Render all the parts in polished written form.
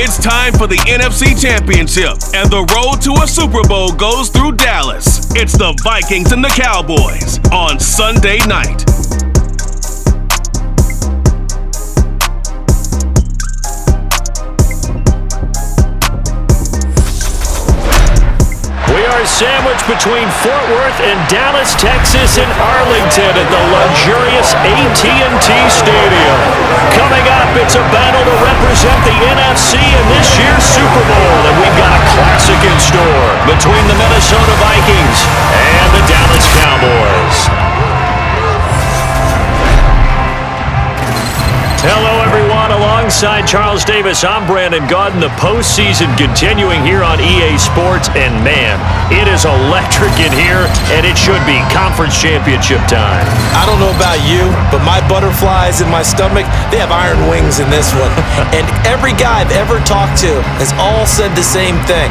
It's time for the NFC Championship, and the road to a Super Bowl goes through Dallas. It's the Vikings and the Cowboys on Sunday night. We are sandwiched between Fort Worth and Dallas, Texas, and Arlington at the luxurious AT&T Stadium. Coming up, it's a battle to represent the NFC in this year's Super Bowl, and we've got a classic in store between the Minnesota Vikings and the Dallas Cowboys. Hello, everyone. Alongside Charles Davis, I'm Brandon Gaudin. The postseason continuing here on EA Sports, and man, it is electric in here, and it should be conference championship time. I don't know about you, but my butterflies in my stomach, they have iron wings in this one. And every guy I've ever talked to has all said the same thing.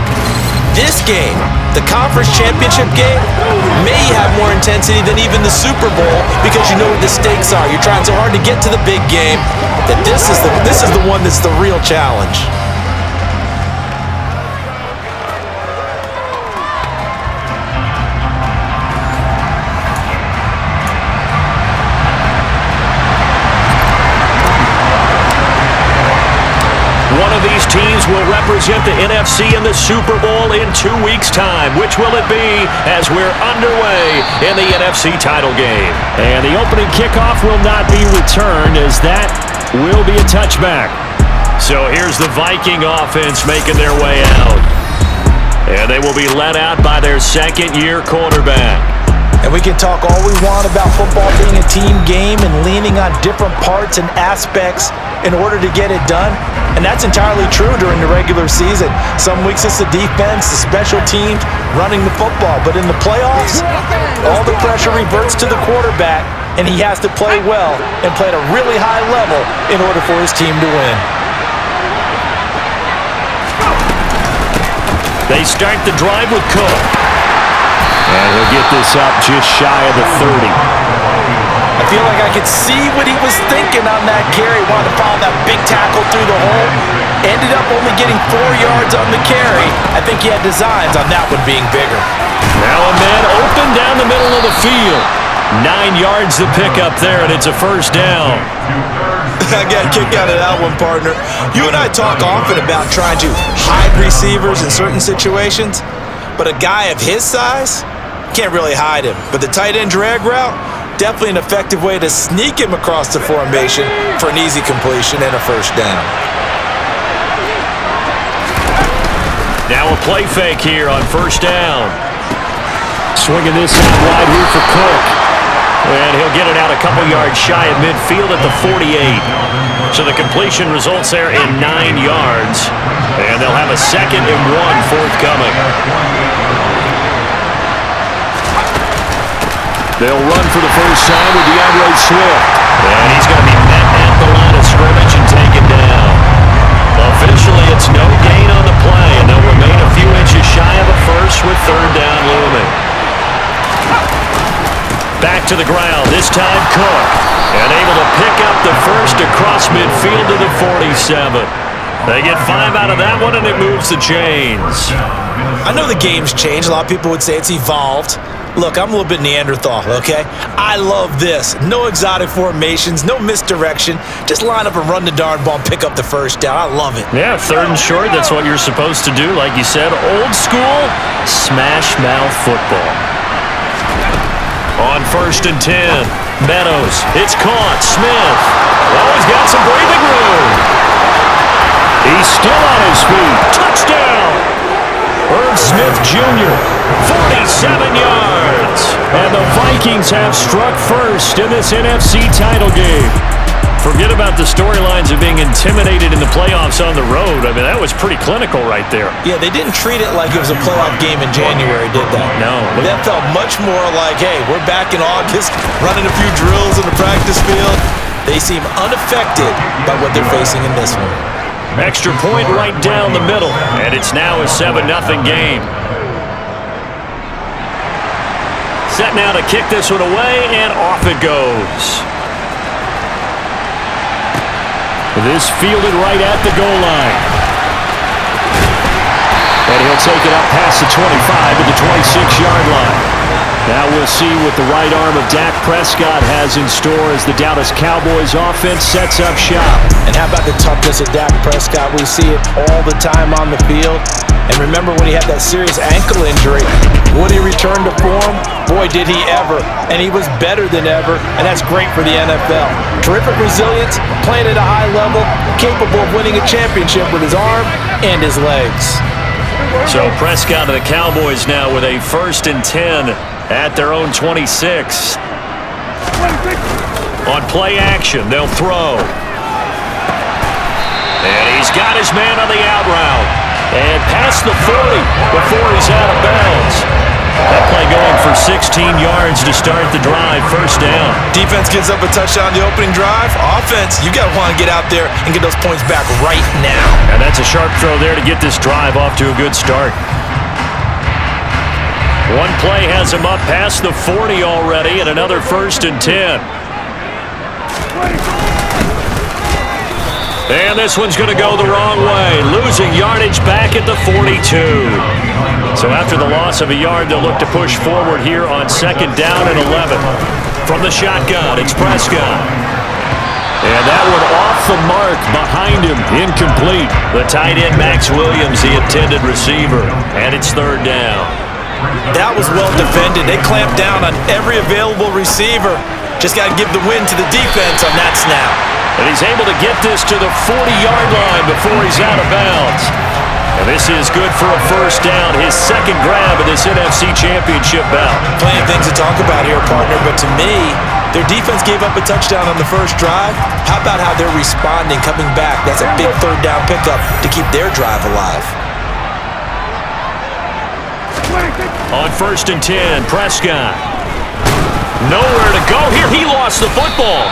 This game, the conference championship game, may have more intensity than even the Super Bowl because you know what the stakes are. You're trying so hard to get to the big game that this is the one that's the real challenge. One of these teams will represent the NFC in the Super Bowl in 2 weeks' time. Which will it be as we're underway in the NFC title game? And the opening kickoff will not be returned, as that will be a touchback. So here's the Viking offense making their way out. And they will be led out by their second-year quarterback. And we can talk all we want about football being a team game and leaning on different parts and aspects in order to get it done. And that's entirely true during the regular season. Some weeks it's the defense, the special teams, running the football. But in the playoffs, all the pressure reverts to the quarterback, and he has to play well and play at a really high level in order for his team to win. They start the drive with Cook. And he'll get this up just shy of the 30. I feel like I could see what he was thinking on that carry. Wanted to follow that big tackle through the hole. Ended up only getting 4 yards on the carry. I think he had designs on that one being bigger. Now a man open down the middle of the field. 9 yards to pick up there, and it's a first down. I got a kick out of that one, partner. You and I talk often about trying to hide receivers in certain situations, but a guy of his size can't really hide him. But the tight end drag route, definitely an effective way to sneak him across the formation for an easy completion and a first down. Now a play fake here on first down. Swinging this out wide here for Cook. And he'll get it out a couple yards shy of midfield at the 48. So the completion results there in 9 yards. And they'll have a 2nd and 1 forthcoming. They'll run for the first time with DeAndre Swift. And he's going to be met at the line of scrimmage and taken down. Officially, it's no gain on the play, and they'll remain a few inches shy of a first with 3rd down looming. Back to the ground, this time Cook. And able to pick up the first across midfield to the 47. They get 5 out of that one, and it moves the chains. I know the game's changed. A lot of people would say it's evolved. Look, I'm a little bit Neanderthal, okay? I love this. No exotic formations, no misdirection. Just line up and run the darn ball and pick up the first down. I love it. Yeah, 3rd and short, that's what you're supposed to do. Like you said, old school, smash mouth football. On 1st and 10, Meadows. It's caught. Smith. Oh, he's got some breathing room. He's still on his feet. Touchdown. Irv Smith Jr., 47 yards. And the Vikings have struck first in this NFC title game. Forget about the storylines of being intimidated in the playoffs on the road. I mean, that was pretty clinical right there. Yeah, they didn't treat it like it was a playoff game in January, did they? No. That felt much more like, hey, we're back in August, running a few drills in the practice field. They seem unaffected by what they're facing in this one. Extra point right down the middle, and it's now a 7-0 game. Set now to kick this one away, and off it goes. This fielded right at the goal line. he'll take it up past the 25 to the 26-yard line. Now we'll see what the right arm of Dak Prescott has in store as the Dallas Cowboys offense sets up shop. And how about the toughness of Dak Prescott? We see it all the time on the field. And remember when he had that serious ankle injury, would he return to form? Boy, did he ever. And he was better than ever, and that's great for the NFL. Terrific resilience, playing at a high level, capable of winning a championship with his arm and his legs. So Prescott of the Cowboys now with a 1st and 10 at their own 26. On play action, they'll throw. And he's got his man on the out route. And past the 40 before he's out of bounds. That play going for 16 yards to start the drive, 1st down. Defense gives up a touchdown on the opening drive. Offense, you got to want to get out there and get those points back right now. And that's a sharp throw there to get this drive off to a good start. One play has him up past the 40 already, and another 1st and 10. And this one's going to go the wrong way, losing yardage back at the 42. So after the loss of a yard, they'll look to push forward here on 2nd down and 11. From the shotgun, it's Prescott. And that one off the mark behind him, incomplete. The tight end, Max Williams, the intended receiver. And it's 3rd down. That was well defended. They clamped down on every available receiver. Just got to give the win to the defense on that snap. And he's able to get this to the 40-yard line before he's out of bounds. And this is good for a 1st down, his 2nd grab of this NFC Championship bout. Plenty of things to talk about here, partner, but to me, their defense gave up a touchdown on the first drive. How about how they're responding, coming back? That's a big 3rd down pickup to keep their drive alive. On 1st and 10, Prescott. Nowhere to go here. He lost the football.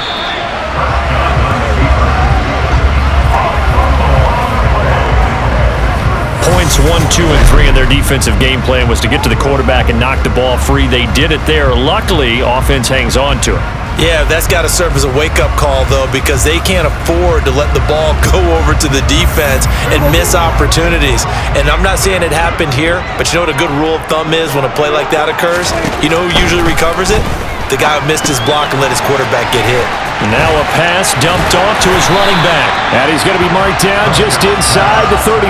Points 1, 2, and 3 in their defensive game plan was to get to the quarterback and knock the ball free. They did it there. Luckily, offense hangs on to it. Yeah, that's got to serve as a wake-up call, though, because they can't afford to let the ball go over to the defense and miss opportunities. And I'm not saying it happened here, but you know what a good rule of thumb is when a play like that occurs? You know who usually recovers it? The guy who missed his block and let his quarterback get hit. Now a pass dumped off to his running back. And he's going to be marked down just inside the 35.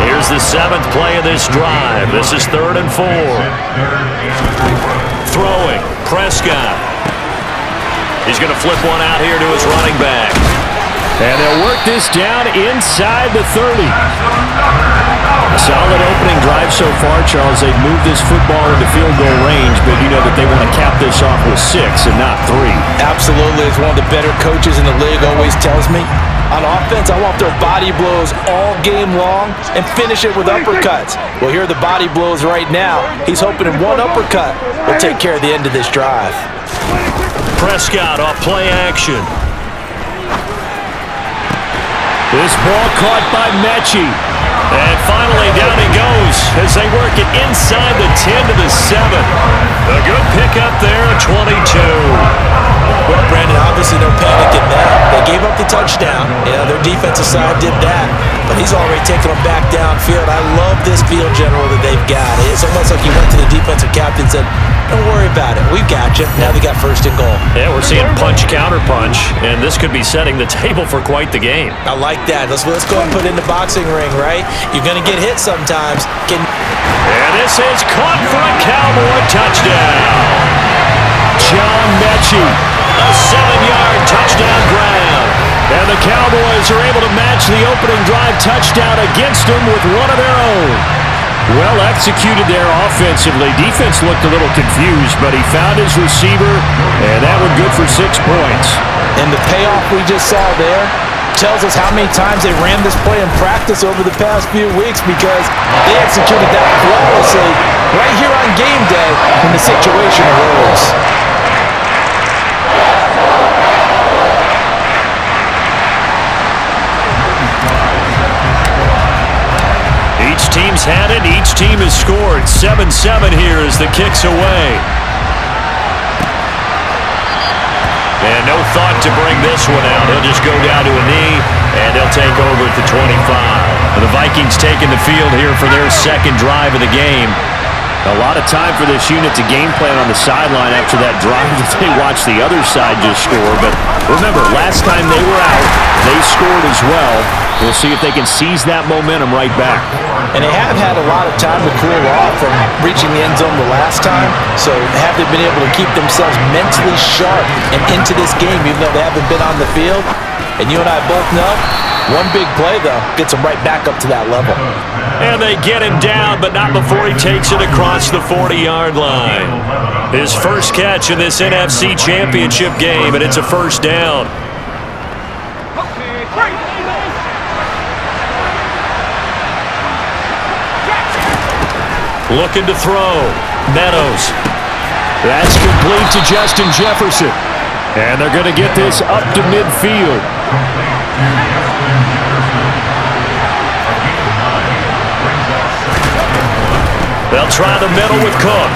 Here's the 7th play of this drive. This is 3rd and 4. Throwing, Prescott. He's going to flip one out here to his running back. And they'll work this down inside the 30. A solid opening drive so far, Charles. They've moved this football into field goal range, but you know that they want to cap this off with 6 and not 3. Absolutely. As one of the better coaches in the league always tells me, on offense, I want their body blows all game long and finish it with uppercuts. Well, here are the body blows right now. He's hoping in one uppercut will take care of the end of this drive. Prescott off play action. This ball caught by Micheal. And finally down he goes as they work it inside the 10 to the 7. A good pickup there at 22. Well, Brandon, obviously no panic in that. They gave up the touchdown. Yeah, their defensive side did that. But he's already taken them back downfield. I love this field general that they've got. It's almost like he went to the defensive captain and said, don't worry about it. We've got you. Now they got 1st and goal. Yeah, we're seeing punch, counter punch, and this could be setting the table for quite the game. I like that. Let's go and put it in the boxing ring, right? You're going to get hit sometimes. And this is caught for a Cowboy touchdown. John Micheal, a 7-yard touchdown grab. And the Cowboys are able to match the opening drive touchdown against them with one of their own. Well executed there offensively. Defense looked a little confused, but he found his receiver, and that one good for 6 points. And the payoff we just saw there tells us how many times they ran this play in practice over the past few weeks, because they executed that flawlessly right here on game day when the situation arose. Each team's had it. Each team has scored. 7-7 here as the kick's away. And no thought to bring this one out. He'll just go down to a knee, and he'll take over at the 25. And the The Vikings taking the field here for their second drive of the game. A lot of time for this unit to game plan on the sideline after that drive that they watched the other side just score. But remember, last time they were out, they scored as well. We'll see if they can seize that momentum right back. And they have had a lot of time to cool off from reaching the end zone the last time. So have they been able to keep themselves mentally sharp and into this game, even though they haven't been on the field? And you and I both know, one big play, though, gets them right back up to that level. And they get him down, but not before he takes it across the 40-yard line. His first catch in this NFC Championship game, and it's a first down. Looking to throw. Meadows. That's complete to Justin Jefferson. And they're going to get this up to midfield. They'll try the middle with Cook.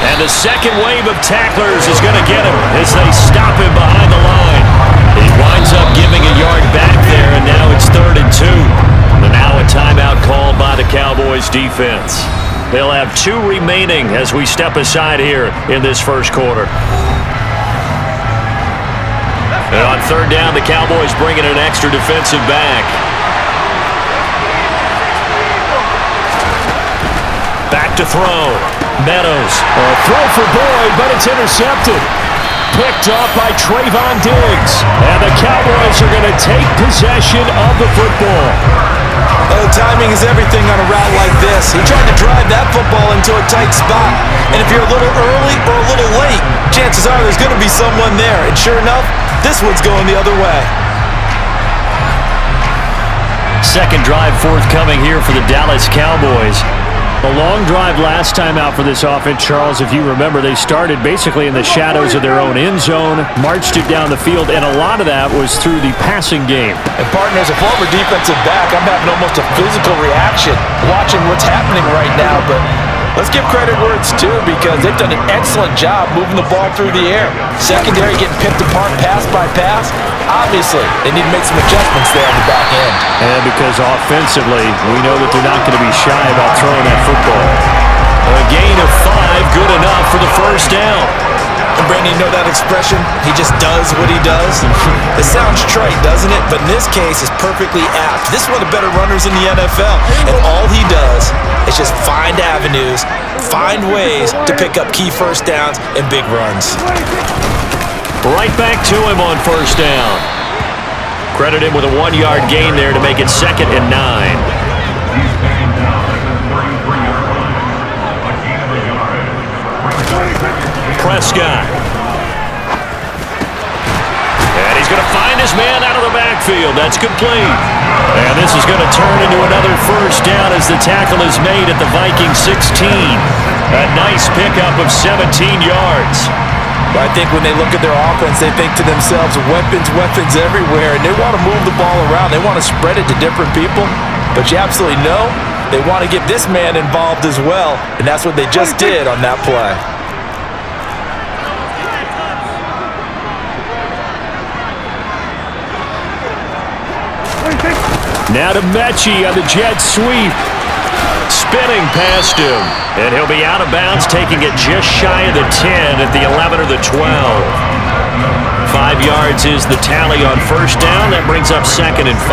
And the second wave of tacklers is going to get him as they stop him behind the line. He winds up giving a yard back there, and now it's 3rd and 2. And now a timeout called by the Cowboys defense. They'll have 2 remaining as we step aside here in this first quarter. And on 3rd down, the Cowboys bringing an extra defensive back. Back to throw. Meadows. A throw for Boyd, but it's intercepted. Picked off by TreVon Diggs. And the Cowboys are going to take possession of the football. Oh, timing is everything on a route like this. He tried to drive that football into a tight spot. And if you're a little early or a little late, chances are there's going to be someone there. And sure enough, this one's going the other way. Second drive forthcoming here for the Dallas Cowboys. A long drive last time out for this offense, Charles. If you remember, they started basically in the shadows of their own end zone, marched it down the field, and a lot of that was through the passing game. And partner, as a former defensive back, I'm having almost a physical reaction watching what's happening right now. But let's give credit where it's due, because they've done an excellent job moving the ball through the air. Secondary getting picked apart pass by pass. Obviously, they need to make some adjustments there on the back end. And because offensively, we know that they're not going to be shy about throwing that football. A gain of 5, good enough for the first down. And Brandon, you know that expression? He just does what he does? It sounds trite, doesn't it? But in this case, it's perfectly apt. This is one of the better runners in the NFL. And all he does is just find avenues, find ways to pick up key first downs and big runs. Right back to him on first down. Credit him with a 1-yard gain there to make it 2nd and 9. Prescott. And he's going to find his man out of the backfield. That's complete. And this is going to turn into another first down as the tackle is made at the Vikings 16. A nice pickup of 17 yards. I think when they look at their offense, they think to themselves, weapons everywhere, and they want to move the ball around. They want to spread it to different people, but you absolutely know they want to get this man involved as well, and that's what they just did on that play. Now to Micheal on the jet sweep. Spinning past him. And he'll be out of bounds, taking it just shy of the 10 at the 11 or the 12. 5 yards is the tally on first down. That brings up 2nd and 5.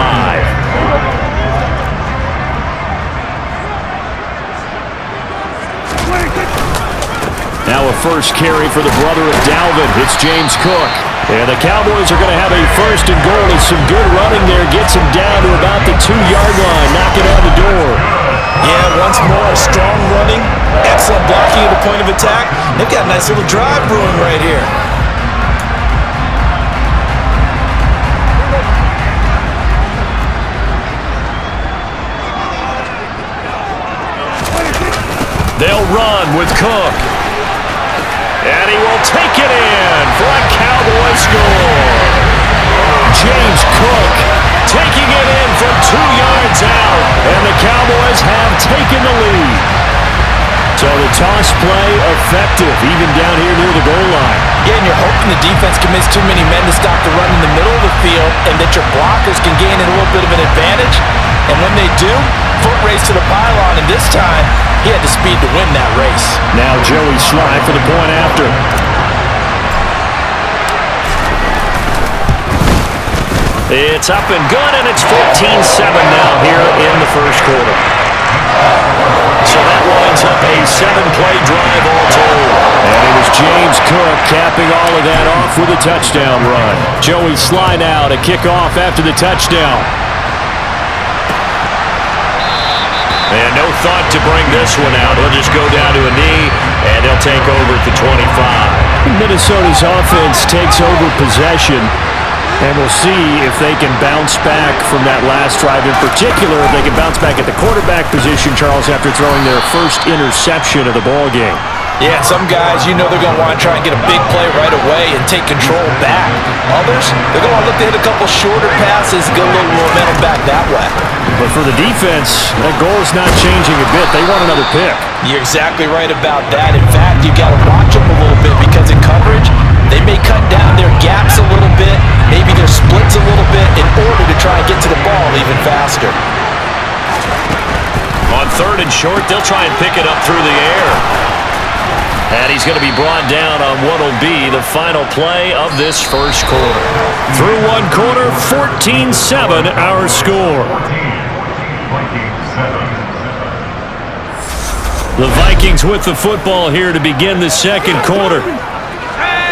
Now a first carry for the brother of Dalvin. It's James Cook. And the Cowboys are going to have a 1st and goal. It's some good running there. Gets him down to about the 2-yard line. Knocking on the door. Yeah, once more, strong running, excellent blocking at the point of attack. They've got a nice little drive brewing right here. They'll run with Cook. And he will take it in for a Cowboy score. James Cook taking it in from 2 yards out. And the Cowboys have taken the lead. So the toss play effective, even down here near the goal line. Yeah, and you're hoping the defense commits too many men to stop the run in the middle of the field. and that your blockers can gain a little bit of an advantage. And when they do, foot race to the pylon, and this time, he had the speed to win that race. Now Joey Sly for the point after. It's up and good, and it's 14-7 now here in the first quarter. So that winds up a 7-play drive all told. And it was James Cook capping all of that off with a touchdown run. Joey Sly now to kick off after the touchdown. And no thought to bring this one out. He'll just go down to a knee, and they'll take over at the 25. Minnesota's offense takes over possession. And we'll see if they can bounce back from that last drive. In particular, if they can bounce back at the quarterback position, Charles, after throwing their first interception of the ballgame. Yeah, some guys, you know they're going to want to try and get a big play right away and take control back. Others, they're going to want to look to hit a couple shorter passes, get a little momentum back that way. But for the defense, that goal is not changing a bit. They want another pick. You're exactly right about that. In fact, you got to watch them a little bit because in coverage, they may cut down their gaps a little bit, maybe their splits a little bit in order to try and get to the ball even faster. On 3rd and short, they'll try and pick it up through the air. And he's going to be brought down on what will be the final play of this first quarter. Through one quarter, 14-7 our score. The Vikings with the football here to begin the second quarter,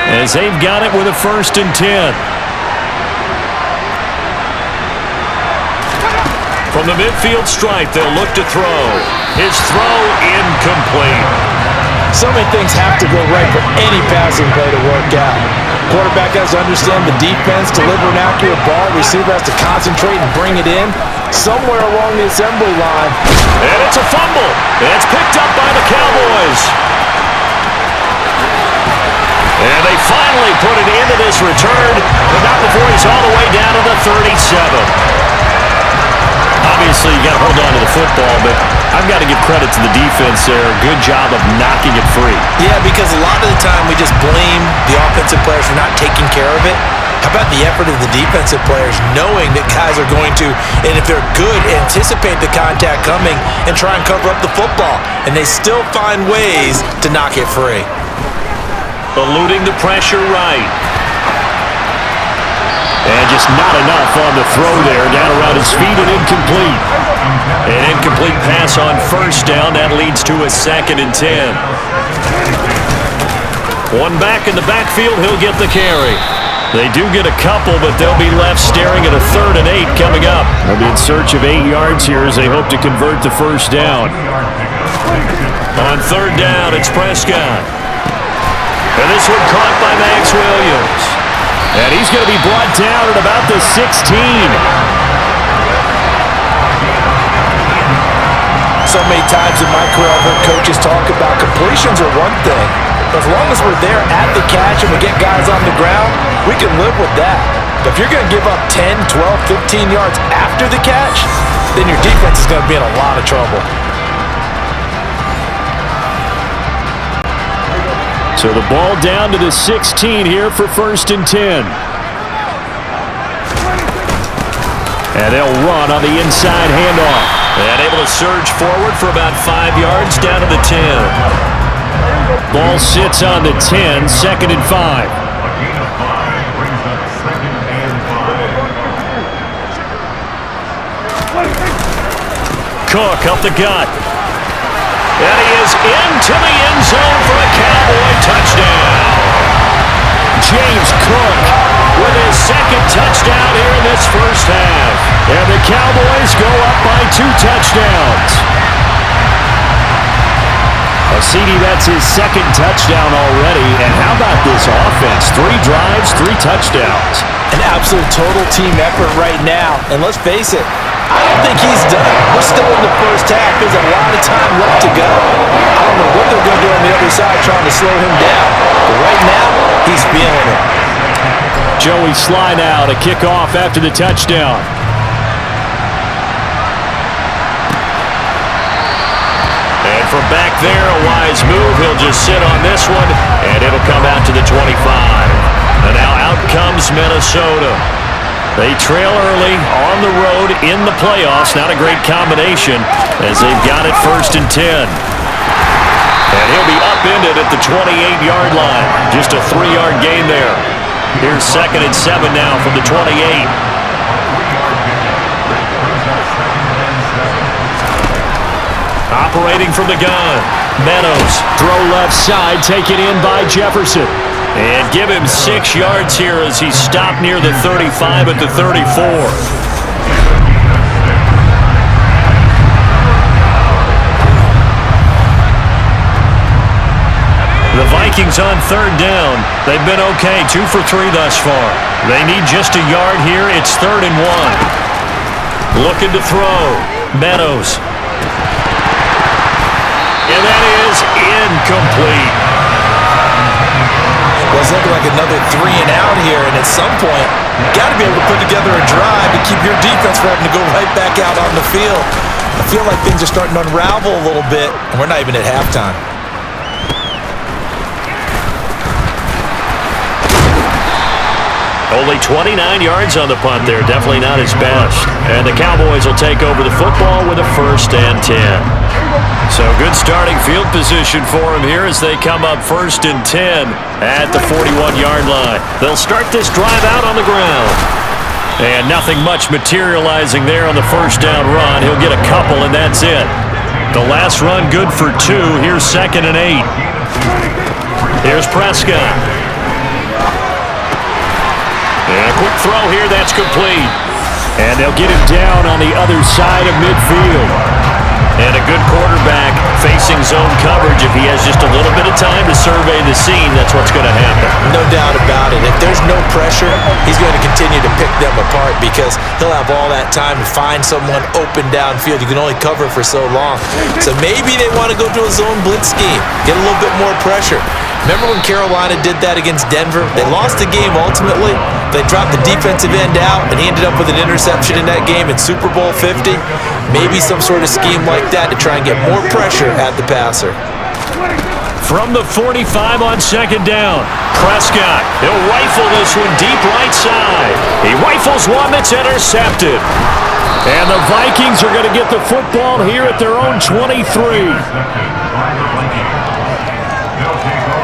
as they've got it with a 1st and 10. From the midfield stripe, they'll look to throw. His throw incomplete. So many things have to go right for any passing play to work out. Quarterback has to understand the defense, deliver an accurate ball. Receiver has to concentrate and bring it in somewhere along the assembly line. And it's a fumble. It's picked up by the Cowboys. And they finally put it into this return, but not before he's all the way down to the 37. Obviously, you got to hold on to the football, but I've got to give credit to the defense there. Good job of knocking it free. Yeah, because a lot of the time we just blame the offensive players for not taking care of it. How about the effort of the defensive players knowing that guys are going to, and if they're good, anticipate the contact coming and try and cover up the football, and they still find ways to knock it free. Eluding the pressure right. And just not enough on the throw there. Down around his feet and incomplete. An incomplete pass on 1st down. That leads to a 2nd and 10. One back in the backfield. He'll get the carry. They do get a couple, but they'll be left staring at a 3rd and 8 coming up. They'll be in search of 8 yards here as they hope to convert the 1st down. On 3rd down, it's Prescott. And this one caught by Max Williams. And he's going to be brought down at about the 16. So many times in my career I've heard coaches talk about completions are one thing. But as long as we're there at the catch and we get guys on the ground, we can live with that. But if you're going to give up 10, 12, 15 yards after the catch, then your defense is going to be in a lot of trouble. So the ball down to the 16 here for 1st and 10. And they'll run on the inside handoff. And able to surge forward for about 5 yards down to the 10. Ball sits on the 10, 2nd and 5. Cook up the gut. And he is into the end zone for a Cowboy touchdown. James Cook with his 2nd touchdown here in this first half. And the Cowboys go up by 2 touchdowns. CD, that's his 2nd touchdown already. And how about this offense? 3 drives, 3 touchdowns. An absolute total team effort right now. And let's face it, I don't think he's done. We're still in the first half. There's a lot of time left to go. I don't know what they're going to do on the other side trying to slow him down. But right now, he's feeling it. Joey Sly now to kick off after the touchdown. And from back there, a wise move. He'll just sit on this one, and it'll come out to the 25. And now out comes Minnesota. They trail early on the road in the playoffs. Not a great combination as they've got it 1st and 10. And he'll be upended at the 28-yard line. Just a 3-yard gain there. Here's 2nd and 7 now from the 28. Operating from the gun. Meadows, throw left side, taken in by Jefferson. And give him 6 yards here as he's stopped near the 35 at the 34. The Vikings on 3rd down. They've been okay, 2 for 3 thus far. They need just a yard here. It's 3rd and 1. Looking to throw. Meadows. And that is incomplete. Well, it's looking like another 3 and out here, and at some point, you've got to be able to put together a drive to keep your defense from having to go right back out on the field. I feel like things are starting to unravel a little bit, and we're not even at halftime. Only 29 yards on the punt there. Definitely not his best. And the Cowboys will take over the football with a 1st and 10. So good starting field position for him here as they come up 1st and 10 at the 41-yard line. They'll start this drive out on the ground. And nothing much materializing there on the 1st down run. He'll get a couple, and that's it. The last run good for 2. Here's 2nd and 8. Here's Prescott. And a quick throw here, that's complete. And they'll get him down on the other side of midfield. And a good quarterback facing zone coverage. If he has just a little bit of time to survey the scene, that's what's going to happen. No doubt about it. If there's no pressure, he's going to continue to pick them apart because he'll have all that time to find someone open downfield. You can only cover for so long. So maybe they want to go to a zone blitz scheme, get a little bit more pressure. Remember when Carolina did that against Denver? They lost the game ultimately. They dropped the defensive end out, and he ended up with an interception in that game in Super Bowl 50. Maybe some sort of scheme like that to try and get more pressure at the passer. From the 45 on 2nd down, Prescott. He'll rifle this one deep right side. He rifles one that's intercepted. And the Vikings are going to get the football here at their own 23.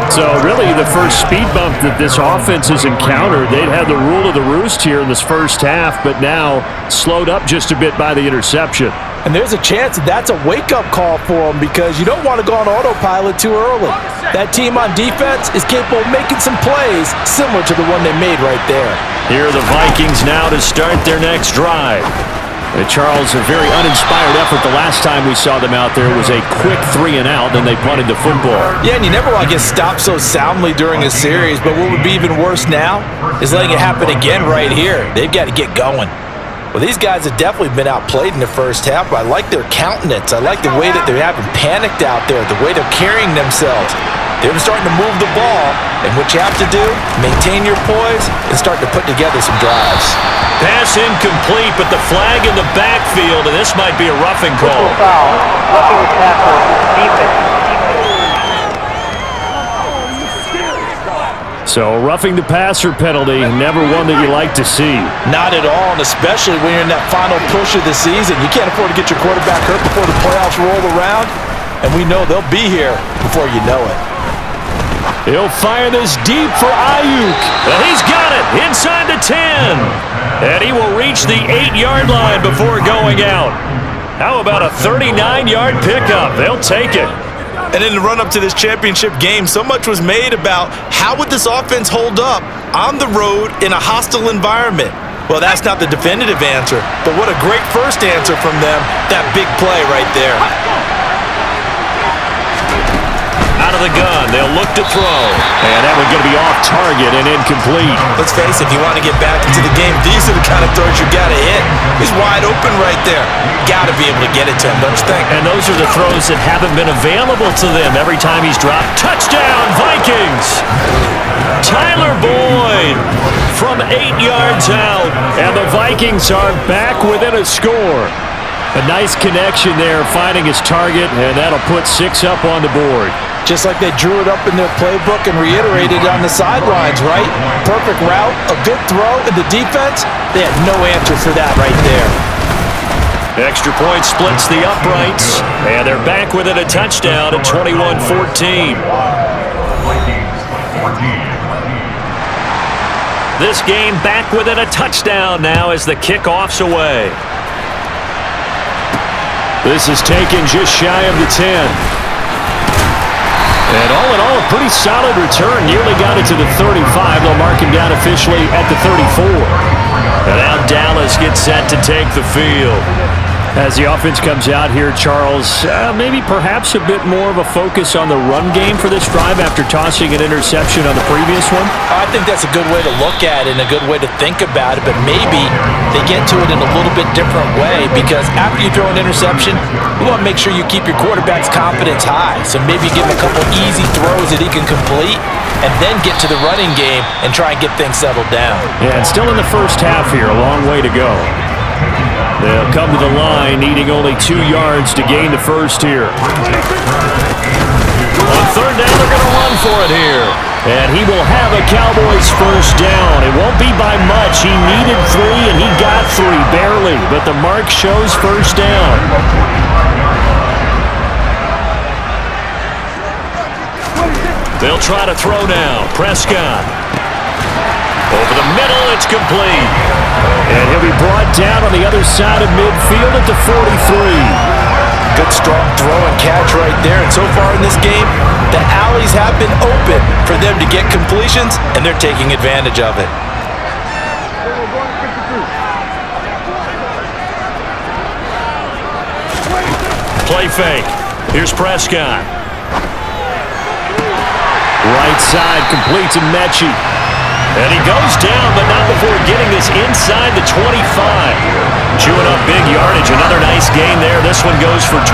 So really the first speed bump that this offense has encountered. They'd had the rule of the roost here in this 1st half, but now slowed up just a bit by the interception. And there's a chance that that's a wake-up call for them because you don't want to go on autopilot too early. That team on defense is capable of making some plays similar to the one they made right there. Here are the Vikings now to start their next drive. Charles, a very uninspired effort the last time we saw them out there was a quick 3 and out, then they punted the football. Yeah, and you never want to get stopped so soundly during a series, but what would be even worse now is letting it happen again right here. They've got to get going. Well, these guys have definitely been outplayed in the 1st half, but I like their countenance. I like the way that they haven't panicked out there, the way they're carrying themselves. They're starting to move the ball, and what you have to do, maintain your poise and start to put together some drives. Pass incomplete, but the flag in the backfield, and this might be a roughing call. Foul. Roughing the tackle. Defense. So roughing the passer penalty, never one that you like to see. Not at all, and especially when you're in that final push of the season. You can't afford to get your quarterback hurt before the playoffs roll around, and we know they'll be here before you know it. He'll fire this deep for Aiyuk. And he's got it inside the 10. And he will reach the 8-yard line before going out. How about a 39-yard pickup? They'll take it. And in the run-up to this championship game, so much was made about how would this offense hold up on the road in a hostile environment. Well, that's not the definitive answer, but what a great first answer from them, that big play right there. Out of the gun, they'll look to throw. And that one's going to be off target and incomplete. Let's face it, if you want to get back into the game, these are the kind of throws you got to hit. He's wide open right there. Got to be able to get it to him, don't you think? And those are the throws that haven't been available to them every time he's dropped. Touchdown, Vikings! Tyler Boyd from 8 yards out. And the Vikings are back within a score. A nice connection there, finding his target, and that'll put 6 up on the board. Just like they drew it up in their playbook and reiterated it on the sidelines, right? Perfect route, a good throw, and the defense, they had no answer for that right there. Extra point splits the uprights, and they're back within a touchdown at 21-14. This game back within a touchdown now as the kickoff's away. This is taken just shy of the 10. And all in all, a pretty solid return. Nearly got it to the 35. They'll mark him down officially at the 34. And now Dallas gets set to take the field. As the offense comes out here, Charles, maybe perhaps a bit more of a focus on the run game for this drive after tossing an interception on the previous one? I think that's a good way to look at it and a good way to think about it, but maybe they get to it in a little bit different way because after you throw an interception, you want to make sure you keep your quarterback's confidence high. So maybe give him a couple easy throws that he can complete and then get to the running game and try and get things settled down. Yeah, and still in the first half here, a long way to go. They'll come to the line, needing only 2 yards to gain the first here. On third down, they're going to run for it here. And he will have a Cowboys first down. It won't be by much. He needed 3, and he got 3, barely. But the mark shows first down. They'll try to throw now. Prescott. Over the middle, it's complete. And he'll be brought down on the other side of midfield at the 43. Good strong throw and catch right there. And so far in this game, the alleys have been open for them to get completions, and they're taking advantage of it. Play fake. Here's Prescott. Right side completes to Micheal. And he goes down, but not before getting this inside the 25. Chewing up big yardage. Another nice gain there. This one goes for 20.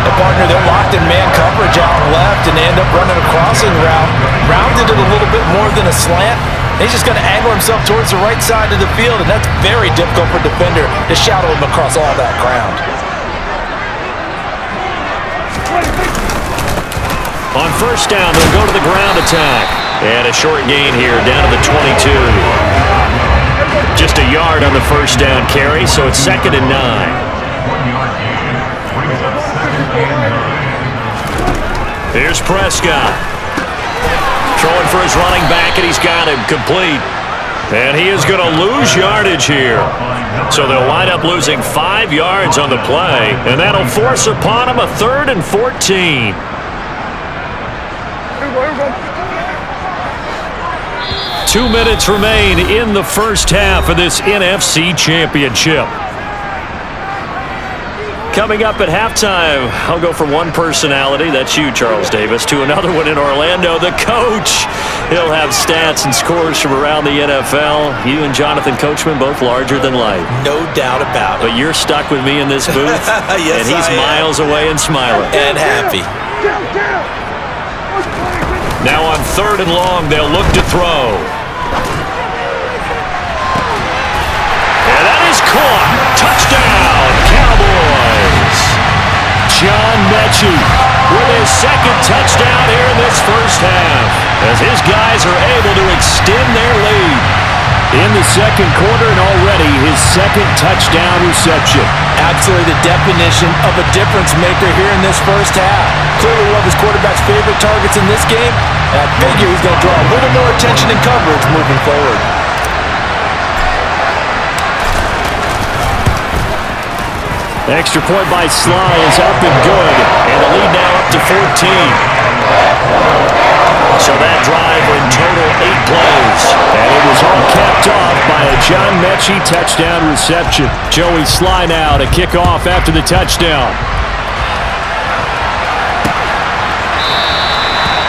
The partner, they're locked in man coverage out left, and they end up running a crossing route. Rounded it a little bit more than a slant. He's just going to angle himself towards the right side of the field, and that's very difficult for a defender to shadow him across all that ground. On first down, they'll go to the ground attack. And a short gain here, down to the 22. Just a yard on the first down carry, so it's 2nd and 9. Here's Prescott. Throwing for his running back, and he's got him complete. And he is going to lose yardage here. So they'll wind up losing 5 yards on the play, and that'll force upon him a 3rd and 14. 2 minutes remain in the first half of this NFC Championship. Coming up at halftime, I'll go from one personality, that's you, Charles Davis, to another one in Orlando, the coach. He'll have stats and scores from around the NFL. You and Jonathan Coachman, both larger than life. No doubt about it. But you're stuck with me in this booth, yes, and he's miles away and smiling. And happy. Now on 3rd and long, they'll look to throw. And that is caught. Touchdown, Cowboys. John Micheal with his 2nd touchdown here in this first half, as his guys are able to extend their lead in the 2nd quarter, and already his 2nd touchdown reception. Absolutely the definition of a difference maker here in this first half. Clearly one of his quarterback's favorite targets in this game, and I figure he's going to draw a little more attention and coverage moving forward. Extra point by Sly is up and good, and the lead now up to 14. So that drive in total 8 plays, and it was all capped off by a John Micheal touchdown reception. Joey Sly now to kick off after the touchdown.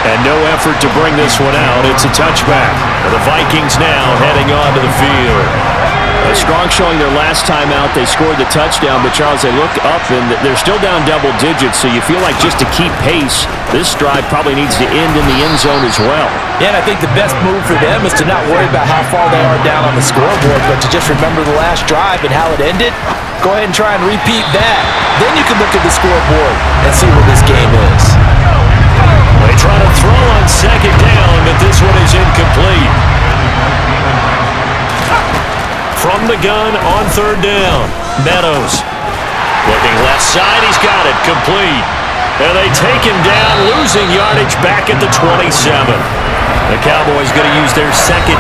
And no effort to bring this one out. It's a touchback. The Vikings now heading on to the field. A strong showing their last time out. They scored the touchdown, but Charles, they look up and they're still down double digits, so you feel like just to keep pace, this drive probably needs to end in the end zone as well. Yeah, and I think the best move for them is to not worry about how far they are down on the scoreboard, but to just remember the last drive and how it ended. Go ahead and try and repeat that. Then you can look at the scoreboard and see where this game is. They try to throw on second down, but this one is incomplete. From the gun on third down, Meadows. Looking left side, he's got it, complete. And they take him down, losing yardage back at the 27. The Cowboys going to use their second.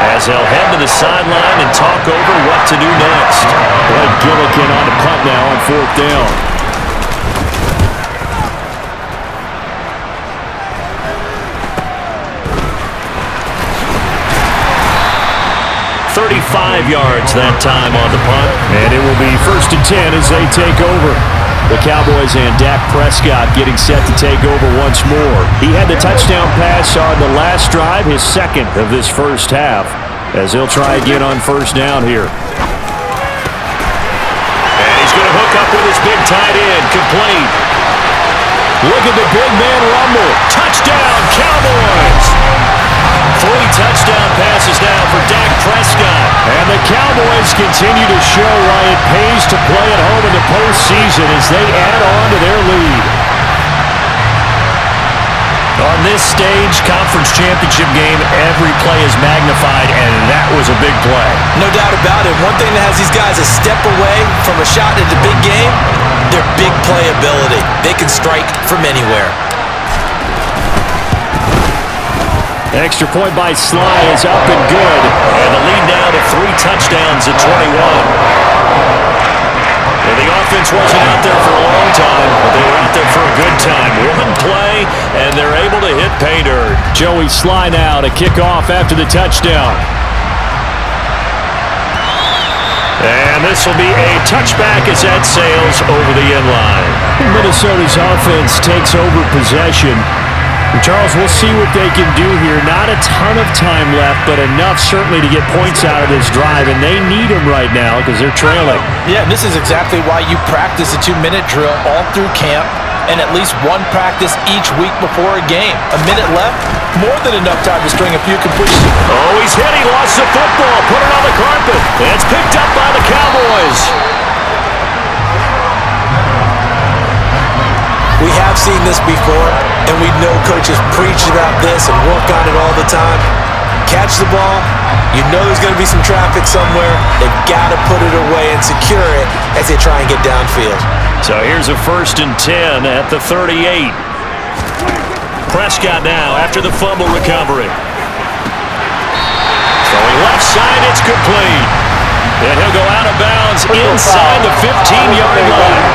As they'll head to the sideline and talk over what to do next. Blake Gillikin on the punt now on fourth down. 35 yards that time on the punt. And it will be 1st and 10 as they take over. The Cowboys and Dak Prescott getting set to take over once more. He had the touchdown pass on the last drive, his second of this first half, as he'll try again on first down here. And he's going to hook up with his big tight end, complete. Look at the big man rumble. Touchdown, Cowboys! 3 touchdown passes now for Dak Prescott. And the Cowboys continue to show why it pays to play at home in the postseason as they add on to their lead. On this stage, conference championship game, every play is magnified, and that was a big play. No doubt about it. One thing that has these guys a step away from a shot at the big game, their big play ability. They can strike from anywhere. Extra point by Sly is up and good. And the lead now to 3 touchdowns at 21. Well, the offense wasn't out there for a long time, but they were out there for a good time. One play, and they're able to hit pay dirt. Joey Sly now to kick off after the touchdown. And this will be a touchback as that sails over the end line. Minnesota's offense takes over possession. Charles, we'll see what they can do here. Not a ton of time left, but enough certainly to get points out of this drive, and they need them right now because they're trailing. Yeah, and this is exactly why you practice a 2-minute drill all through camp and at least one practice each week before a game. A minute left, more than enough time to string a few completions. Oh, he's hit. He lost the football. Put it on the carpet. It's picked up by the Cowboys. We have seen this before, and we know coaches preach about this and work on it all the time. Catch the ball, you know there's going to be some traffic somewhere. They've got to put it away and secure it as they try and get downfield. So here's a 1st and 10 at the 38. Prescott now after the fumble recovery. Throwing left side, it's complete. And he'll go out of bounds inside the 15-yard line.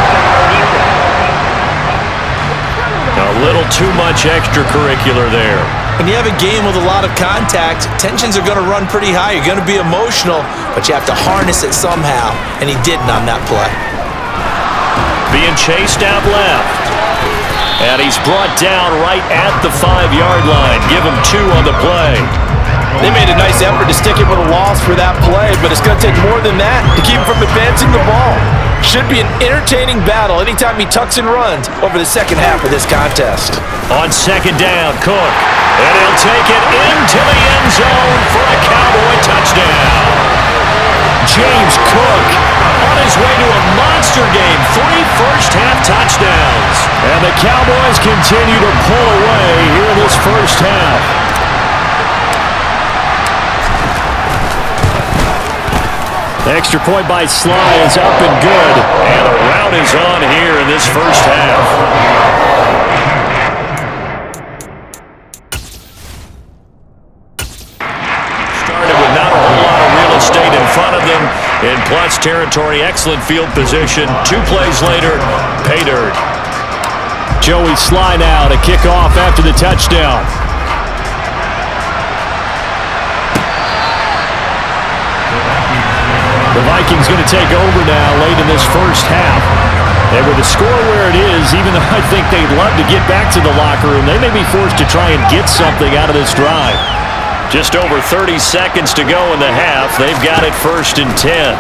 A little too much extracurricular there. When you have a game with a lot of contact, tensions are going to run pretty high. You're going to be emotional, but you have to harness it somehow, and he didn't on that play. Being chased out left. And he's brought down right at the 5-yard line. Give him 2 on the play. They made a nice effort to stick him with a loss for that play, but it's going to take more than that to keep him from advancing the ball. Should be an entertaining battle anytime he tucks and runs over the second half of this contest. On second down, Cook. And he'll take it into the end zone for a Cowboy touchdown. James Cook on his way to a monster game. 3 first-half touchdowns. And the Cowboys continue to pull away here in this first half. Extra point by Sly is up and good. And the rout is on here in this first half. Started with not a whole lot of real estate in front of them. In plus territory, excellent field position. 2 plays later, pay dirt. Joey Sly now to kick off after the touchdown. The Vikings going to take over now late in this first half. And with the score where it is, even though I think they'd love to get back to the locker room, they may be forced to try and get something out of this drive. Just over 30 seconds to go in the half. They've got it 1st and 10.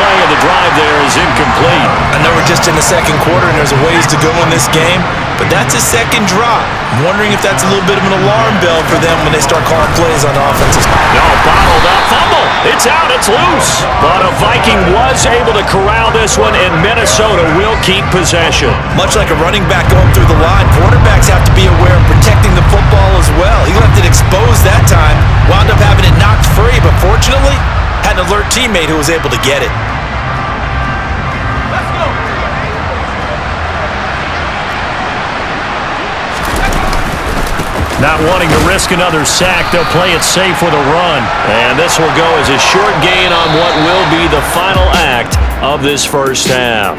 play of the drive there is incomplete. I know we're just in the second quarter and there's a ways to go in this game, but that's his second drop. I'm wondering if that's a little bit of an alarm bell for them when they start calling plays on offenses. No, bottled up. Fumble. It's out. It's loose. But a Viking was able to corral this one, and Minnesota will keep possession. Much like a running back going through the line, quarterbacks have to be aware of protecting the football as well. He left it exposed that time, wound up having it knocked free, but fortunately, had an alert teammate who was able to get it. Not wanting to risk another sack, they'll play it safe with a run. And this will go as a short gain on what will be the final act of this first half.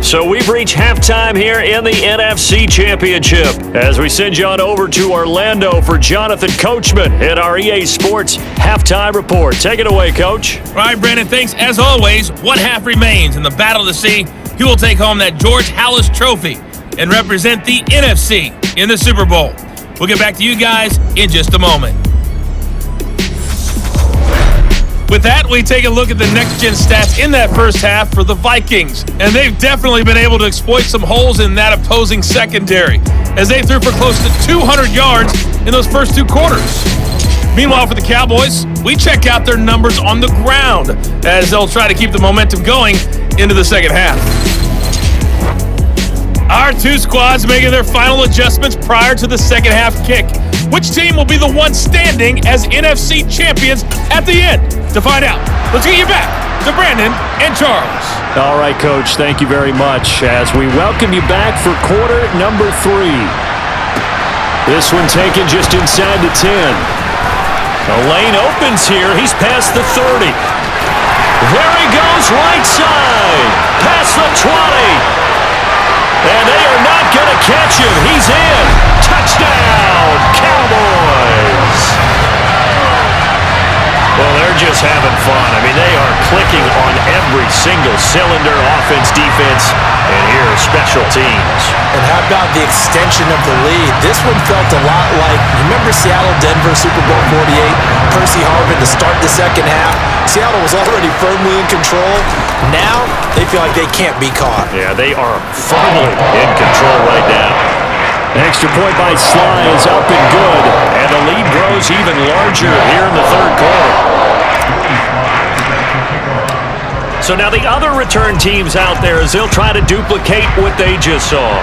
So we've reached halftime here in the NFC Championship as we send you on over to Orlando for Jonathan Coachman at our EA Sports Halftime Report. Take it away, Coach. All right, Brandon, thanks. As always, one half remains in the battle to see who will take home that George Halas Trophy and represent the NFC in the Super Bowl. We'll get back to you guys in just a moment. With that, we take a look at the next-gen stats in that first half for the Vikings. And they've definitely been able to exploit some holes in that opposing secondary, as they threw for close to 200 yards in those first two quarters. Meanwhile, for the Cowboys, we check out their numbers on the ground, as they'll try to keep the momentum going into the second half. Our two squads making their final adjustments prior to the second half kick. Which team will be the one standing as NFC champions at the end? To find out, let's get you back to Brandon and Charles. All right, Coach, thank you very much as we welcome you back for quarter number 3. This one taken just inside the 10. The lane opens here. He's past the 30. There he goes, right side. Past the 20. And they are not going to catch him. He's in. Touchdown, Cowboys. Well, they're just having fun. I mean, they are clicking on every single cylinder, offense, defense, and here are special teams. And how about the extension of the lead? This one felt a lot like, remember Seattle-Denver Super Bowl 48? Percy Harvin to start the second half. Seattle was already firmly in control. Now, they feel like they can't be caught. Yeah, they are firmly in control right now. An extra point by Sly is up and good, and the lead grows even larger here in the third quarter. So now the other return teams out there as they'll try to duplicate what they just saw.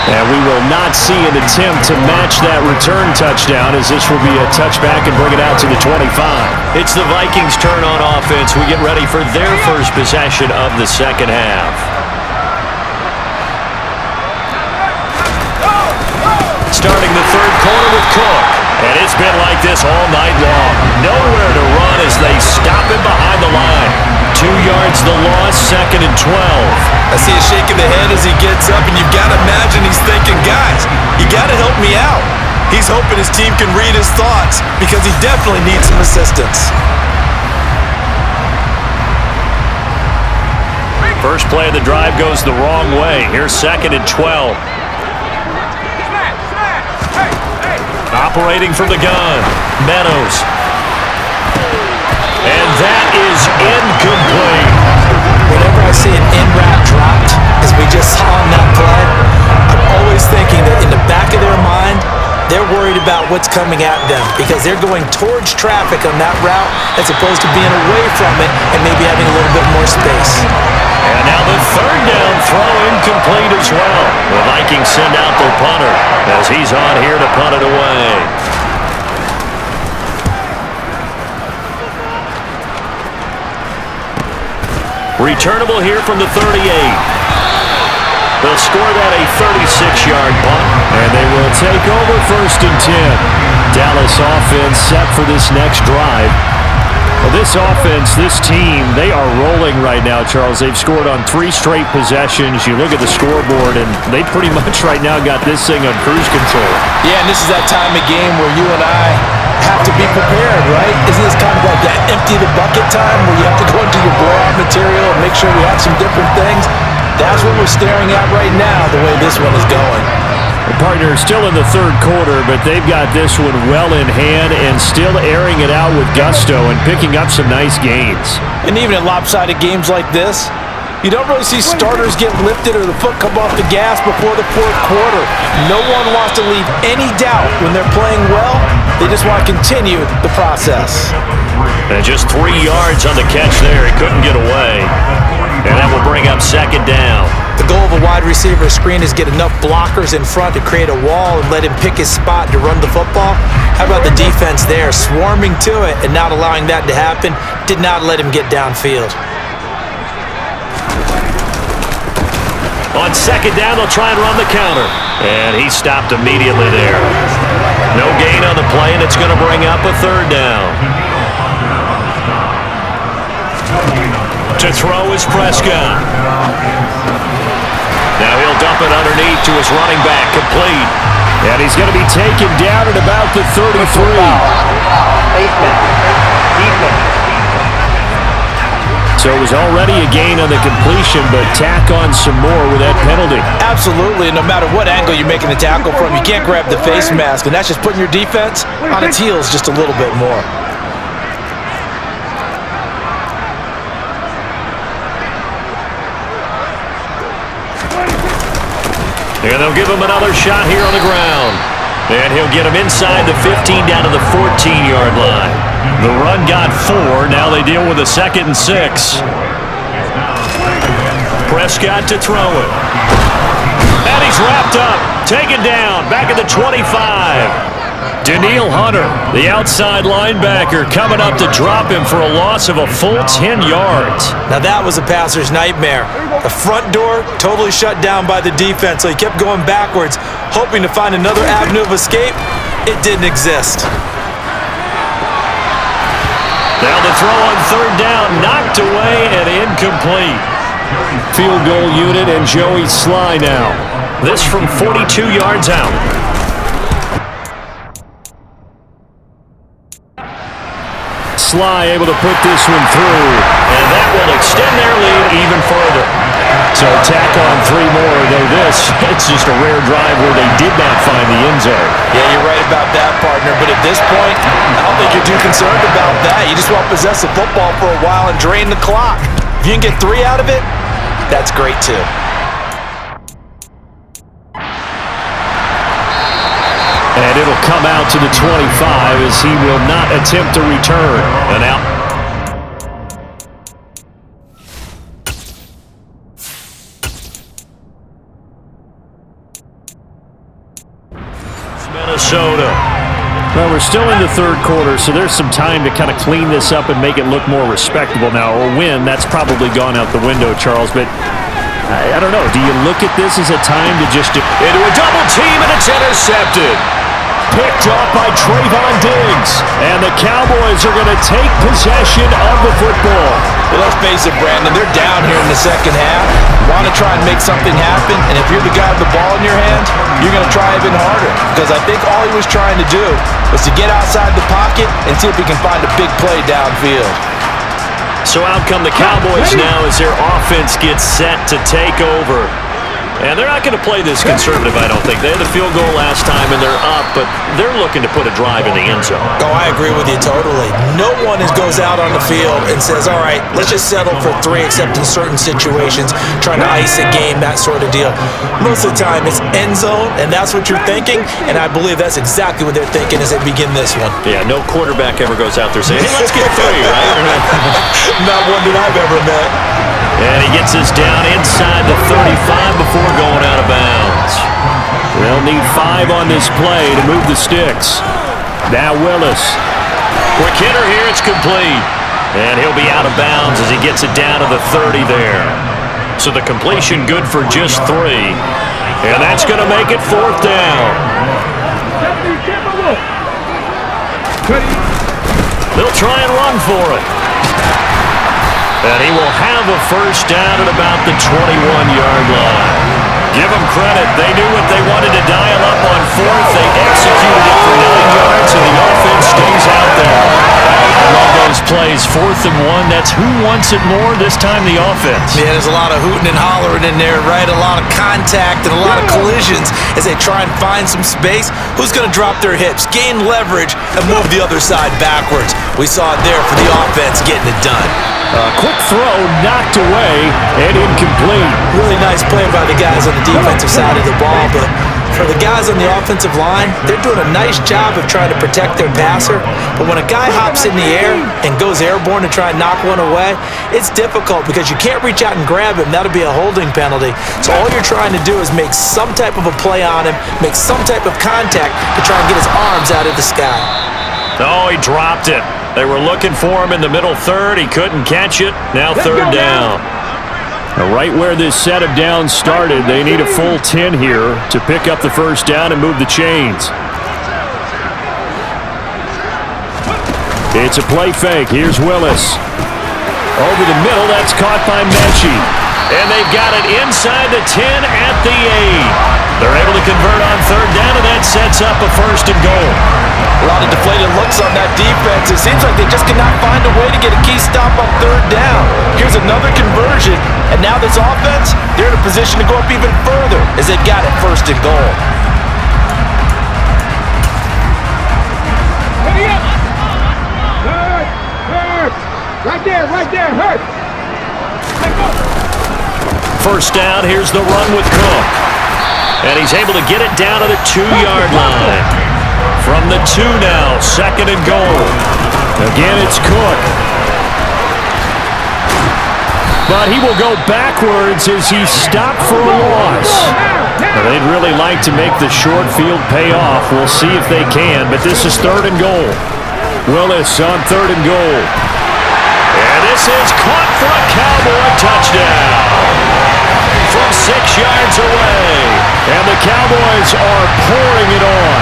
And we will not see an attempt to match that return touchdown as this will be a touchback and bring it out to the 25. It's the Vikings' turn on offense. We get ready for their first possession of the second half. Starting the third quarter with Cook. And it's been like this all night long. Nowhere to run as they stop him behind the line. 2 yards the loss, 2nd and 12. I see him shaking the head as he gets up, and you've got to imagine he's thinking, guys, you got to help me out. He's hoping his team can read his thoughts because he definitely needs some assistance. First play of the drive goes the wrong way. Here's 2nd and 12. Operating from the gun, Meadows. And that is incomplete. Whenever I see an in-route dropped, as we just saw on that play, I'm always thinking that in the back of their mind, they're worried about what's coming at them because they're going towards traffic on that route as opposed to being away from it and maybe having a little bit more space. And now the third down throw incomplete as well. The Vikings send out their punter as he's on here to punt it away. Returnable here from the 38. They'll score that a 36-yard punt, and they will take over 1st and 10. Dallas offense set for this next drive. Well, this offense, this team, they are rolling right now, Charles. They've scored on 3 straight possessions. You look at the scoreboard, and they pretty much right now got this thing on cruise control. Yeah, and this is that time of game where you and I have to be prepared, right? Isn't this kind of like that empty the bucket time where you have to go into your blowout material and make sure we have some different things? That's what we're staring at right now, the way this one is going. Partner, still in the third quarter, but they've got this one well in hand and still airing it out with gusto and picking up some nice gains. And even in lopsided games like this, you don't really see starters get lifted or the foot come off the gas before the fourth quarter. No one wants to leave any doubt when they're playing well. They just want to continue the process. And just 3 yards on the catch there. He couldn't get away. And that will bring up second down. The goal of a wide receiver screen is get enough blockers in front to create a wall and let him pick his spot to run the football. How about the defense there, swarming to it and not allowing that to happen? Did not let him get downfield. On second down, they'll try and run the counter. And he stopped immediately there. No gain on the play, and it's going to bring up a third down. To throw is Prescott. Now he'll dump it underneath to his running back, complete. And he's going to be taken down at about the 33. So it was already a gain on the completion, but tack on some more with that penalty. Absolutely, and no matter what angle you're making the tackle from, you can't grab the face mask, and that's just putting your defense on its heels just a little bit more. And they'll give him another shot here on the ground. And he'll get him inside the 15 down to the 14-yard line. The run got 4. Now they deal with a 2nd and 6. Prescott to throw it. And he's wrapped up. Taken down. Back at the 25. Danielle Hunter, the outside linebacker, coming up to drop him for a loss of a full 10 yards. Now that was a passer's nightmare. The front door totally shut down by the defense, so he kept going backwards, hoping to find another avenue of escape. It didn't exist. Now the throw on third down, knocked away and incomplete. Field goal unit and Joey Sly now. This from 42 yards out. Sly able to put this one through, and that will extend their lead even further. So tack on 3 more, though it's just a rare drive where they did not find the end zone. Yeah, you're right about that, partner, but at this point, I don't think you're too concerned about that. You just want to possess the football for a while and drain the clock. If you can get 3 out of it, that's great too. And it'll come out to the 25 as he will not attempt to return. And out. Minnesota. Well, we're still in the third quarter, so there's some time to kind of clean this up and make it look more respectable now. Or win, that's probably gone out the window, Charles. But I don't know. Do you look at this as a time to just into a double team, and it's intercepted? Picked off by TreVon Diggs. And the Cowboys are going to take possession of the football. Well, let's face it, Brandon, they're down here in the second half. You want to try and make something happen, and if you're the guy with the ball in your hand, you're going to try even harder. Because I think all he was trying to do was to get outside the pocket and see if he can find a big play downfield. So out come the Cowboys now as their offense gets set to take over. And they're not going to play this conservative, I don't think. They had the field goal last time, and they're up, but they're looking to put a drive in the end zone. Oh, I agree with you totally. No one goes out on the field and says, all right, let's just settle for 3, except in certain situations, trying to ice a game, that sort of deal. Most of the time, it's end zone, and that's what you're thinking, and I believe that's exactly what they're thinking as they begin this one. Yeah, no quarterback ever goes out there saying, hey, let's get 3, right? Not one that I've ever met. And he gets us down inside the 35 before going out of bounds. They'll need 5 on this play to move the sticks. Now Willis. Quick hitter here, it's complete. And he'll be out of bounds as he gets it down to the 30 there. So the completion good for just 3. And that's going to make it 4th down. They'll try and run for it. And he will have a first down at about the 21-yard line. Give them credit. They knew what they wanted to dial up on 4th. They executed it for 9 yards, and the offense stays out there. I love those plays. plays. 4th and 1. That's who wants it more, this time the offense. Yeah, there's a lot of hooting and hollering in there, right? A lot of contact and a lot of collisions as they try and find some space. Who's going to drop their hips, gain leverage, and move the other side backwards? We saw it there for the offense getting it done. Quick throw knocked away and incomplete. Really nice play by the guys on the defensive side of the ball, but for the guys on the offensive line, they're doing a nice job of trying to protect their passer. But when a guy hops in the air and goes airborne to try and knock one away, it's difficult because you can't reach out and grab him. That'll be a holding penalty. So all you're trying to do is make some type of a play on him, make some type of contact to try and get his arms out of the sky. Oh, he dropped it. They were looking for him in the middle third. He couldn't catch it. Now 3rd down. Right where this set of downs started, they need a full 10 here to pick up the 1st down and move the chains. It's a play fake. Here's Willis. Over the middle, that's caught by Micheal. And they've got it inside the 10 at the 8. They're able to convert on 3rd down, and that sets up a 1st and goal. A lot of deflated looks on that defense. It seems like they just cannot find a way to get a key stop on 3rd down. Here's another conversion, and now this offense, they're in a position to go up even further as they've got it 1st and goal. Right there, hurt. 1st down, here's the run with Cook. And he's able to get it down to the 2-yard line. From the 2 now, 2nd and goal. Again, it's Cook. But he will go backwards as he's stopped for a loss. Now, they'd really like to make the short field pay off. We'll see if they can, but this is 3rd and goal. Willis on 3rd and goal. And this is caught for a Cowboy touchdown from 6 yards away. And the Cowboys are pouring it on.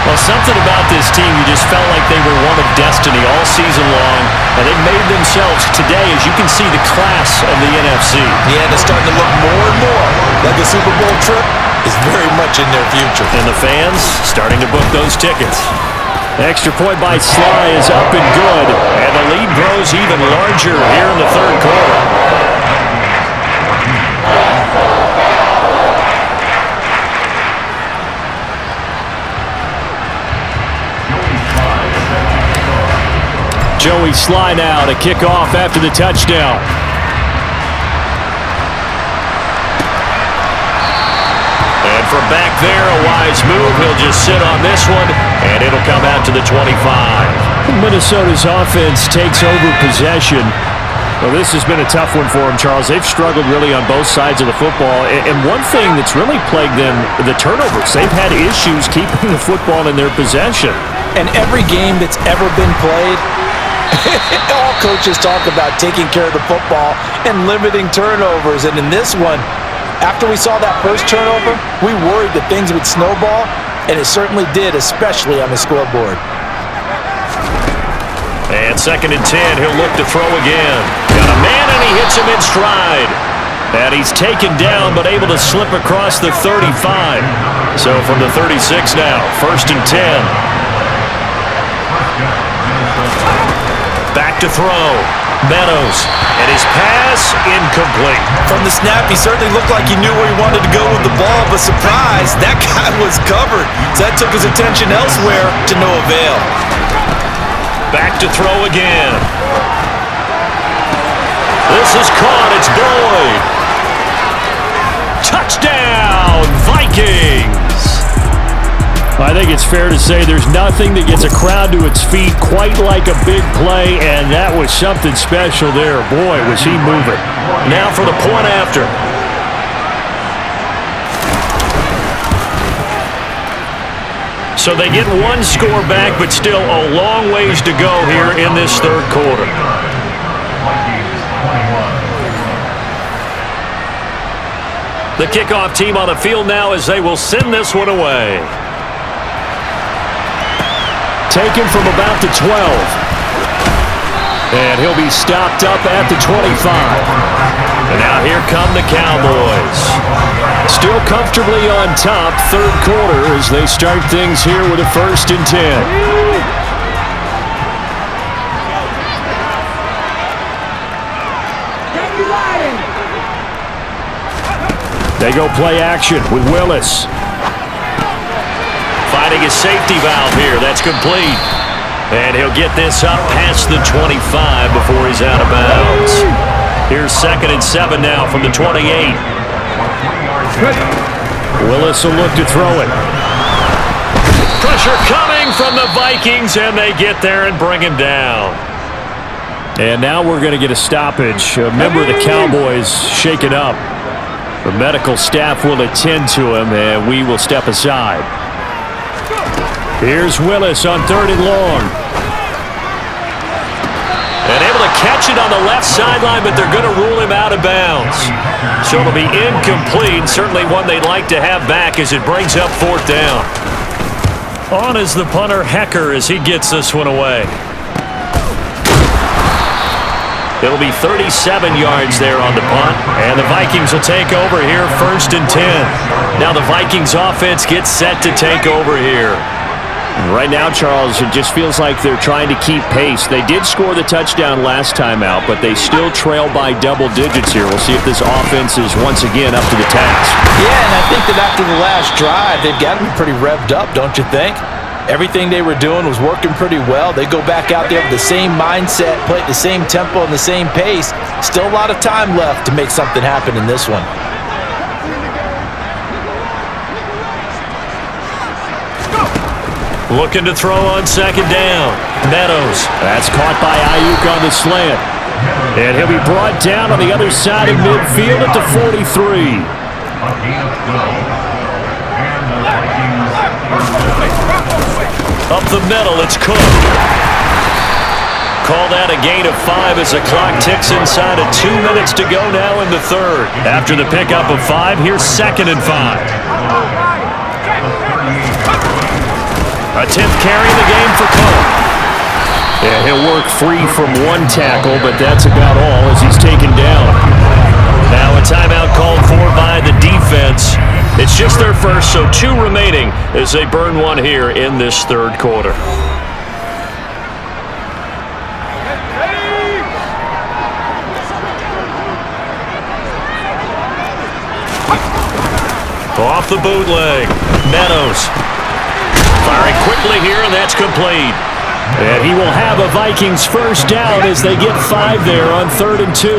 Well, something about this team, you just felt like they were one of destiny all season long, and they made themselves today, as you can see, the class of the NFC. Yeah, they're starting to look more and more like the Super Bowl trip is very much in their future. And the fans starting to book those tickets. Extra point by Sly is up and good, and the lead grows even larger here in the 3rd quarter. Joey Sly now to kick off after the touchdown. And from back there, a wise move. He'll just sit on this one, and it'll come out to the 25. Minnesota's offense takes over possession. Well, this has been a tough one for them, Charles. They've struggled really on both sides of the football. And one thing that's really plagued them, the turnovers. They've had issues keeping the football in their possession. And every game that's ever been played, all coaches talk about taking care of the football and limiting turnovers. And in this one, after we saw that first turnover, we worried that things would snowball, and it certainly did, especially on the scoreboard. And 2nd and 10, he'll look to throw again. Got a man, and he hits him in stride. And he's taken down, but able to slip across the 35. So from the 36 now, 1st and 10. Back to throw. Meadows. And his pass incomplete. From the snap, he certainly looked like he knew where he wanted to go with the ball, but surprise, that guy was covered. So that took his attention elsewhere to no avail. Back to throw again. This is caught. It's Boyd. Touchdown, Vikings. I think it's fair to say there's nothing that gets a crowd to its feet quite like a big play, and that was something special there. Boy, was he moving. Now for the point after. So they get one score back, but still a long ways to go here in this 3rd quarter. The kickoff team on the field now as they will send this one away. Taken from about the 12. And he'll be stopped up at the 25. And now here come the Cowboys. Still comfortably on top, 3rd quarter as they start things here with a 1st and 10. They go play action with Willis. Finding his safety valve here. That's complete. And he'll get this up past the 25 before he's out of bounds. Here's 2nd and 7 now from the 28. Willis will look to throw it. Pressure coming from the Vikings, and they get there and bring him down. And now we're going to get a stoppage. A member of the Cowboys shaken up. The medical staff will attend to him, and we will step aside. Here's Willis on 3rd and long. And able to catch it on the left sideline, but they're going to rule him out of bounds. So it'll be incomplete. Certainly one they'd like to have back as it brings up 4th down. On is the punter, Hecker, as he gets this one away. It'll be 37 yards there on the punt, and the Vikings will take over here 1st and 10. Now the Vikings offense gets set to take over here. Right now, Charles, it just feels like they're trying to keep pace. They did score the touchdown last time out, but they still trail by double digits here. We'll see if this offense is once again up to the task. Yeah, and I think that after the last drive, they've got to be pretty revved up, don't you think? Everything they were doing was working pretty well. They go back out there with the same mindset, play at the same tempo and the same pace. Still a lot of time left to make something happen in this one. Looking to throw on 2nd down. Meadows. That's caught by Aiyuk on the slant. And he'll be brought down on the other side of midfield at the 43. Up the middle, it's Cook. Call that a gain of 5 as the clock ticks inside of 2 minutes to go now in the 3rd. After the pickup of 5, here's 2nd and 5. A 10th carry in the game for Cook. Yeah, he'll work free from 1 tackle, but that's about all as he's taken down. Now a timeout called for by the defense. It's just their first, so 2 remaining as they burn 1 here in this 3rd quarter. Off the bootleg. Meadows. Firing quickly here, and that's complete. And he will have a Vikings 1st down as they get 5 there on 3rd and 2.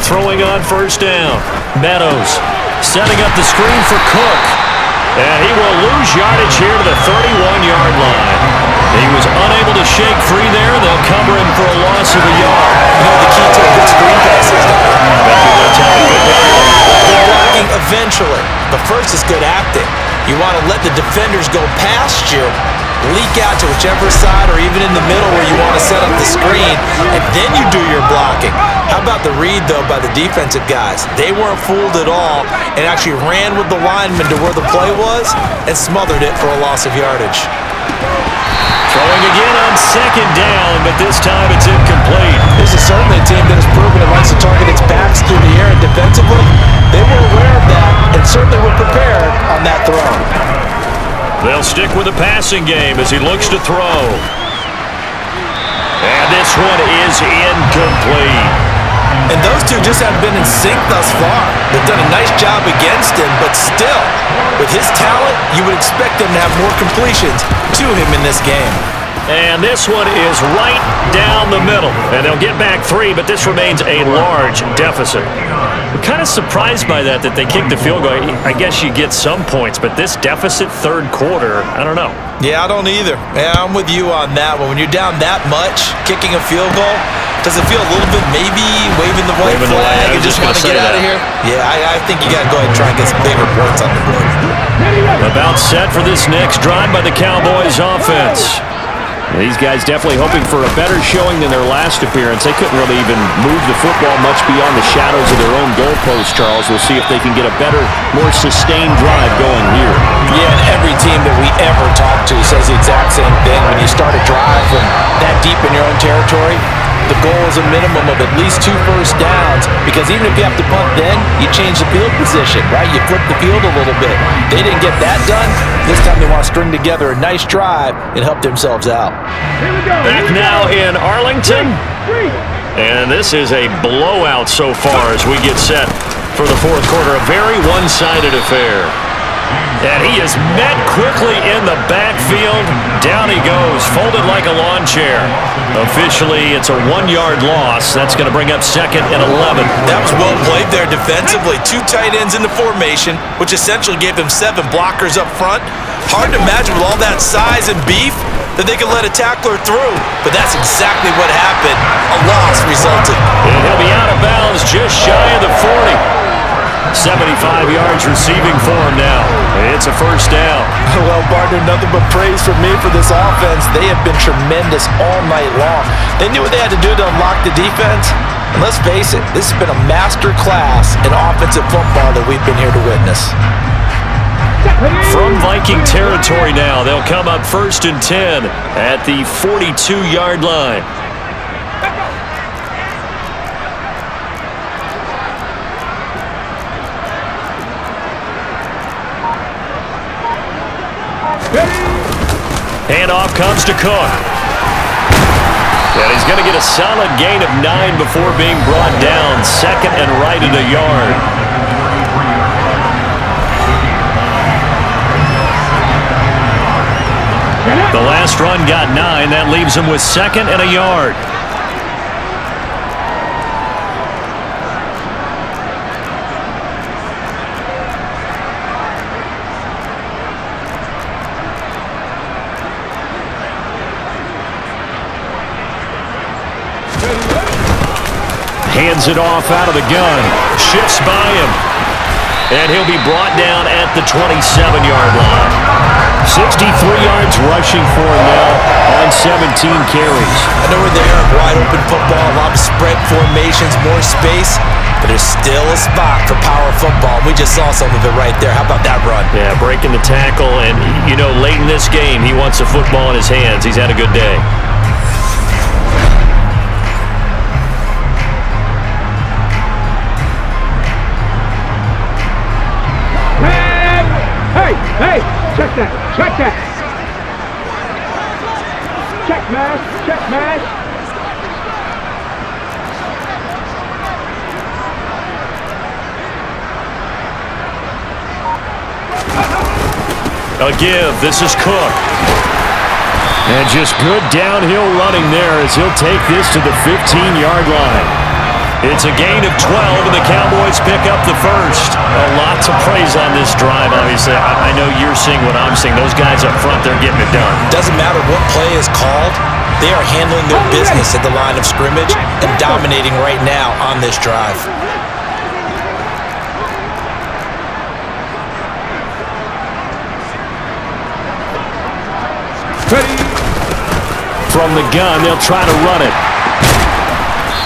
Throwing on 1st down. Meadows setting up the screen for Cook. And he will lose yardage here to the 31-yard line. He was unable to shake free there. They'll cover him for a loss of a yard. You know, the key to a good screen pass is good blocking eventually. But first is good acting. You want to let the defenders go past you, leak out to whichever side or even in the middle where you want to set up the screen, and then you do your blocking. How about the read, though, by the defensive guys? They weren't fooled at all and actually ran with the lineman to where the play was and smothered it for a loss of yardage. Throwing again on 2nd down, but this time it's incomplete. This is certainly a team that has proven it likes to target its backs through the air and defensively. They were aware of that and certainly were prepared on that throw. They'll stick with the passing game as he looks to throw. And this one is incomplete. And those two just haven't been in sync thus far. They've done a nice job against him, but still, with his talent, you would expect him to have more completions to him in this game. And this one is right down the middle. And they'll get back 3, but this remains a large deficit. I'm kind of surprised by that they kicked the field goal. I guess you get some points, but this deficit 3rd quarter, I don't know. Yeah, I don't either. Yeah, I'm with you on that one. When you're down that much, kicking a field goal, does it feel a little bit maybe waving the white flag and just want to get out of here? Yeah, I think you got to go ahead and try and get some bigger points on the board. About set for this next drive by the Cowboys offense. These guys definitely hoping for a better showing than their last appearance. They couldn't really even move the football much beyond the shadows of their own goalpost, Charles. We'll see if they can get a better, more sustained drive going here. Yeah, and every team that we ever talk to says the exact same thing. When you start a drive from that deep in your own territory, the goal is a minimum of at least 2 first downs, because even if you have to punt then, you change the field position, right? You flip the field a little bit. They didn't get that done. This time they want to string together a nice drive and help themselves out. Back now in Arlington. And this is a blowout so far as we get set for the fourth quarter. A very one-sided affair. And he is met quickly in the backfield. Down he goes, folded like a lawn chair. Officially, it's a 1-yard loss. That's going to bring up second and 11. That was well played there defensively. 2 tight ends in the formation, which essentially gave them 7 blockers up front. Hard to imagine with all that size and beef that they could let a tackler through. But that's exactly what happened. A loss resulted. And he'll be out of bounds just shy of the 40. 75 yards receiving for him now. It's a first down. Well, partner, nothing but praise from me for this offense. They have been tremendous all night long. They knew what they had to do to unlock the defense. And let's face it, this has been a master class in offensive football that we've been here to witness. From Viking territory now, they'll come up 1st and 10 at the 42-yard line. Handoff comes to Cook. And he's going to get a solid gain of 9 before being brought down. Second and right at a yard. The last run got 9. That leaves him with second and a yard. Hands it off out of the gun. Shifts by him. And he'll be brought down at the 27-yard line. 63 yards rushing for him now on 17 carries. I know we're there, wide open football, a lot of spread formations, more space, but there's still a spot for power football. We just saw some of it right there. How about that run? Yeah, breaking the tackle, and, you know, late in this game, he wants the football in his hands. He's had a good day. Hey, check that, check that. Check mash, check mash. A give, this is Cook. And just good downhill running there as he'll take this to the 15-yard line. It's a gain of 12, and the Cowboys pick up the first. A lot to praise on this drive, obviously. I know you're seeing what I'm seeing. Those guys up front, they're getting it done. Doesn't matter what play is called. They are handling their business at the line of scrimmage and dominating right now on this drive. From the gun, they'll try to run it.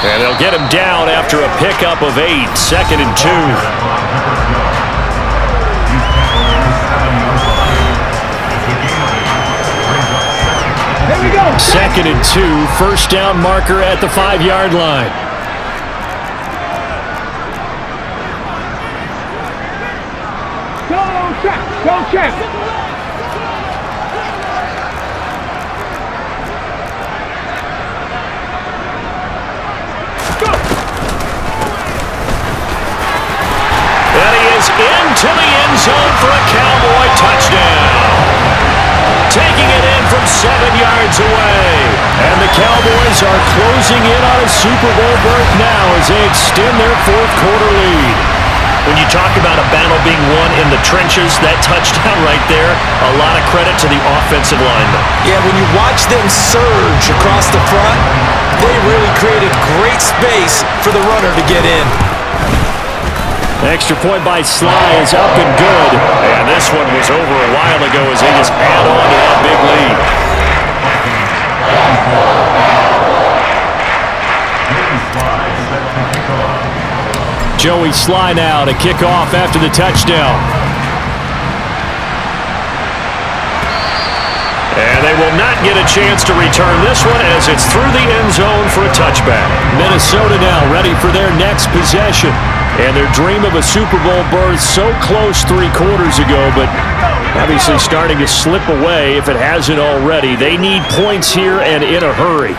And they'll get him down after a pickup of 8. 2nd and 2. Here we go. 2nd and 2. First down marker at the 5-yard line. Go check, go check. Into the end zone for a Cowboy touchdown. Taking it in from 7 yards away. And the Cowboys are closing in on a Super Bowl berth now as they extend their fourth quarter lead. When you talk about a battle being won in the trenches, that touchdown right there, a lot of credit to the offensive linemen. Yeah, when you watch them surge across the front, they really created great space for the runner to get in. Extra point by Sly is up and good. And this one was over a while ago as they just add on to that big lead. Joey Sly now to kick off after the touchdown. And they will not get a chance to return this one as it's through the end zone for a touchback. Minnesota now ready for their next possession. And their dream of a Super Bowl berth so close 3 quarters ago, but obviously starting to slip away if it hasn't already. They need points here and in a hurry.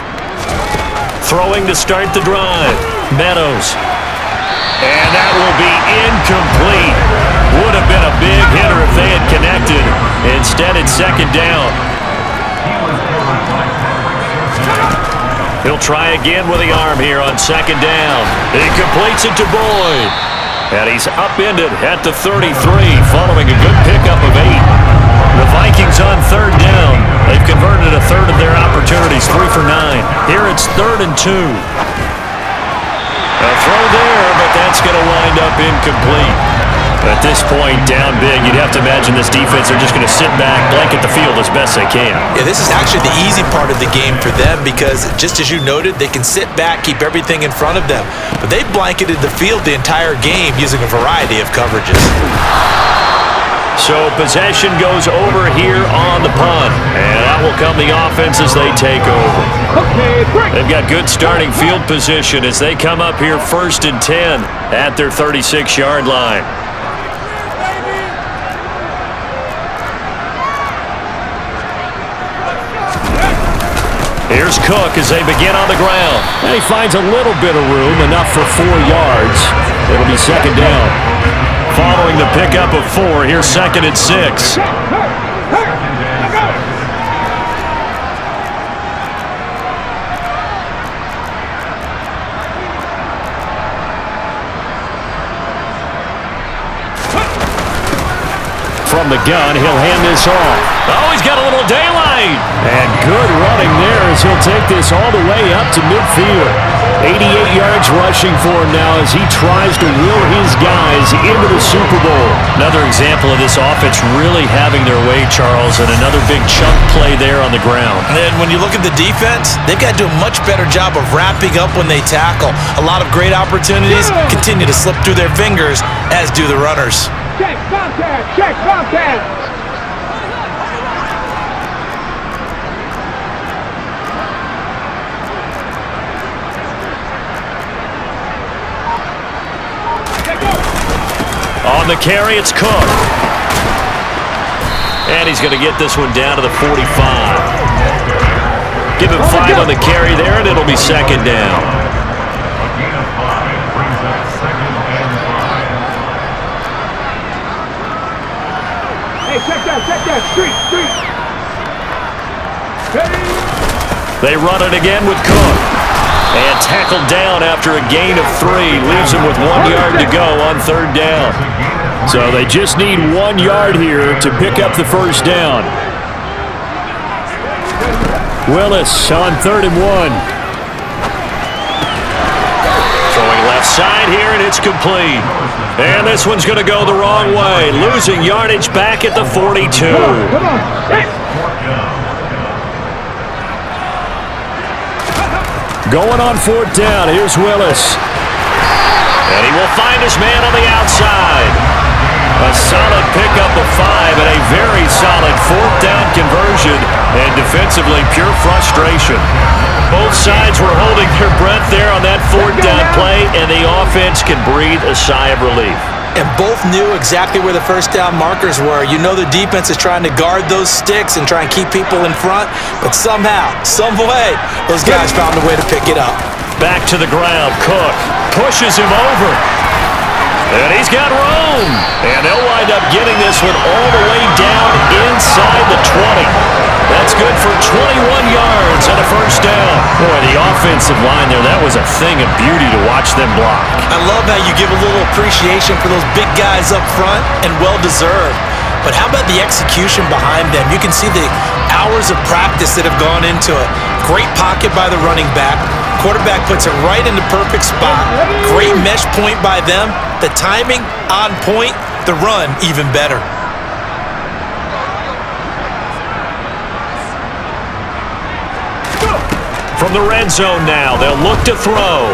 Throwing to start the drive. Meadows. And that will be incomplete. Would have been a big hitter if they had connected. Instead, it's second down. He'll try again with the arm here on second down. He completes it to Boyd. And he's upended at the 33 following a good pickup of 8. The Vikings on third down. They've converted a third of their opportunities, 3 for 9. Here it's 3rd and 2. A throw there, but that's going to wind up incomplete. At this point, down big, you'd have to imagine this defense are just going to sit back, blanket the field as best they can. Yeah, this is actually the easy part of the game for them because, just as you noted, they can sit back, keep everything in front of them. But they've blanketed the field the entire game using a variety of coverages. So possession goes over here on the punt, and that will come the offense as they take over. They've got good starting field position as they come up here 1st and 10 at their 36-yard line. Here's Cook as they begin on the ground. And he finds a little bit of room, enough for 4 yards. It'll be second down. Following the pickup of 4, here's 2nd and 6. From the gun, he'll hand this off. Oh, he's got a little daylight. And good running there as he'll take this all the way up to midfield. 88 yards rushing for him now as he tries to will his guys into the Super Bowl. Another example of this offense really having their way, Charles, and another big chunk play there on the ground. And when you look at the defense, they've got to do a much better job of wrapping up when they tackle. A lot of great opportunities continue to slip through their fingers, as do the runners. Check contact! Check contact! On the carry, it's Cook. And he's going to get this one down to the 45. Give him 5 on the carry there, and it'll be second down. Hey, check that, street! Hey. They run it again with Cook. And tackled down after a gain of 3. Leaves him with 1 yard to go on third down. So they just need 1 yard here to pick up the first down. Willis on 3rd and 1. Throwing left side here, and it's complete. And this one's going to go the wrong way. Losing yardage back at the 42. Come on. Hey. Going on 4th down, here's Willis. And he will find his man on the outside. A solid pickup of 5 and a very solid 4th down conversion. And defensively, pure frustration. Both sides were holding their breath there on that 4th down play, and the offense can breathe a sigh of relief. And both knew exactly where the first down markers were. You know the defense is trying to guard those sticks and try and keep people in front, but somehow, some way, those guys found a way to pick it up. Back to the ground, Cook pushes him over. And he's got room. And they'll wind up getting this one all the way down inside the 20. That's good for 21 yards and a first down. Boy, the offensive line there, that was a thing of beauty to watch them block. I love how you give a little appreciation for those big guys up front, and well-deserved. But how about the execution behind them? You can see the hours of practice that have gone into it. Great pocket by the running back. Quarterback puts it right in the perfect spot. Great mesh point by them. The timing on point. The run even better. From the red zone now, they'll look to throw.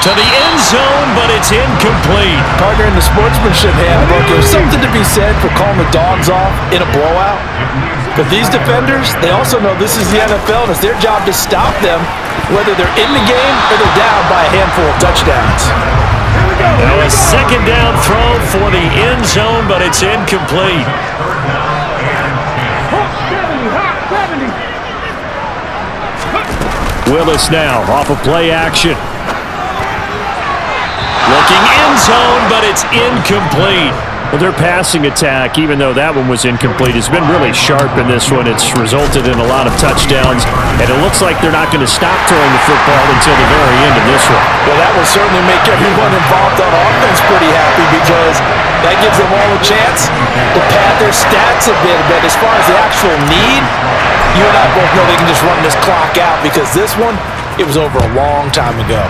To the end zone, but it's incomplete. Partner, in the sportsmanship handbook, there's something to be said for calling the dogs off in a blowout. But these defenders, they also know this is the NFL, and it's their job to stop them, whether they're in the game or they're down by a handful of touchdowns. Now a second down throw for the end zone, but it's incomplete. Hot 70, hot 70. Willis now off of play action. Looking end zone, but it's incomplete. Well, their passing attack, even though that one was incomplete, has been really sharp in this one. It's resulted in a lot of touchdowns, and it looks like they're not going to stop throwing the football until the very end of this one. Well, that will certainly make everyone involved on offense pretty happy because that gives them all a chance to pad their stats a bit. But as far as the actual need, you and I both know they can just run this clock out because this one, it was over a long time ago.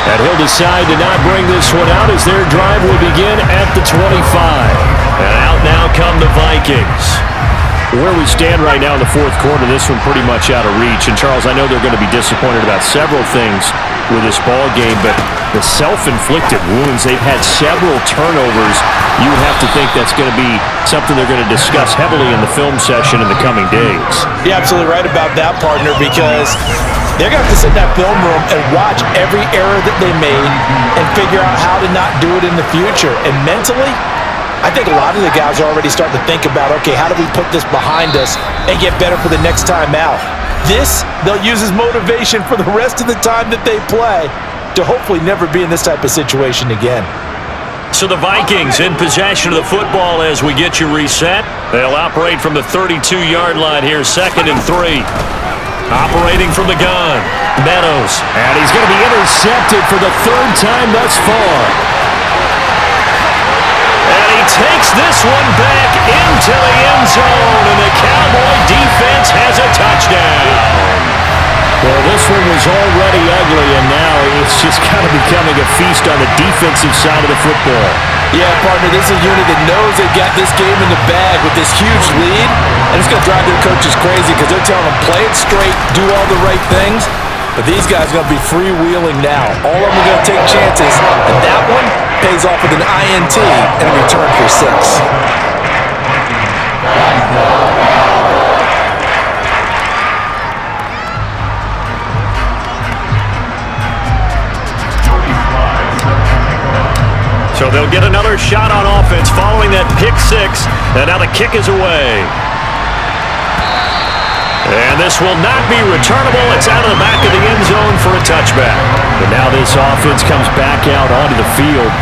And he'll decide to not bring this one out as their drive will begin at the 25. And out now come the Vikings. Where we stand right now in the fourth quarter, this one pretty much out of reach. And, Charles, I know they're going to be disappointed about several things with this ball game, but the self-inflicted wounds, they've had several turnovers. You would have to think that's going to be something they're going to discuss heavily in the film session in the coming days. You're absolutely right about that, partner, because they're going to have to sit in that film room and watch every error that they made and figure out how to not do it in the future. And mentally, I think a lot of the guys are already starting to think about, okay, how do we put this behind us and get better for the next time out? This, they'll use as motivation for the rest of the time that they play to hopefully never be in this type of situation again. So the Vikings in possession of the football as we get you reset. They'll operate from the 32-yard line here, 2nd and 3. Operating from the gun, Meadows. And he's going to be intercepted for the 3rd time thus far. And he takes this one back into the end zone, and the Cowboy defense has a touchdown. Well, this one was already ugly, and now it's just kind of becoming a feast on the defensive side of the football. Yeah, partner, this is a unit that knows they got this game in the bag with this huge lead, and it's going to drive their coaches crazy because they're telling them, play it straight, do all the right things, but these guys are going to be freewheeling now. All of them are going to take chances, and that one pays off with an INT and a return for 6. So they'll get another shot on offense following that pick 6, and now the kick is away. And this will not be returnable. It's out of the back of the end zone for a touchback. But now this offense comes back out onto the field.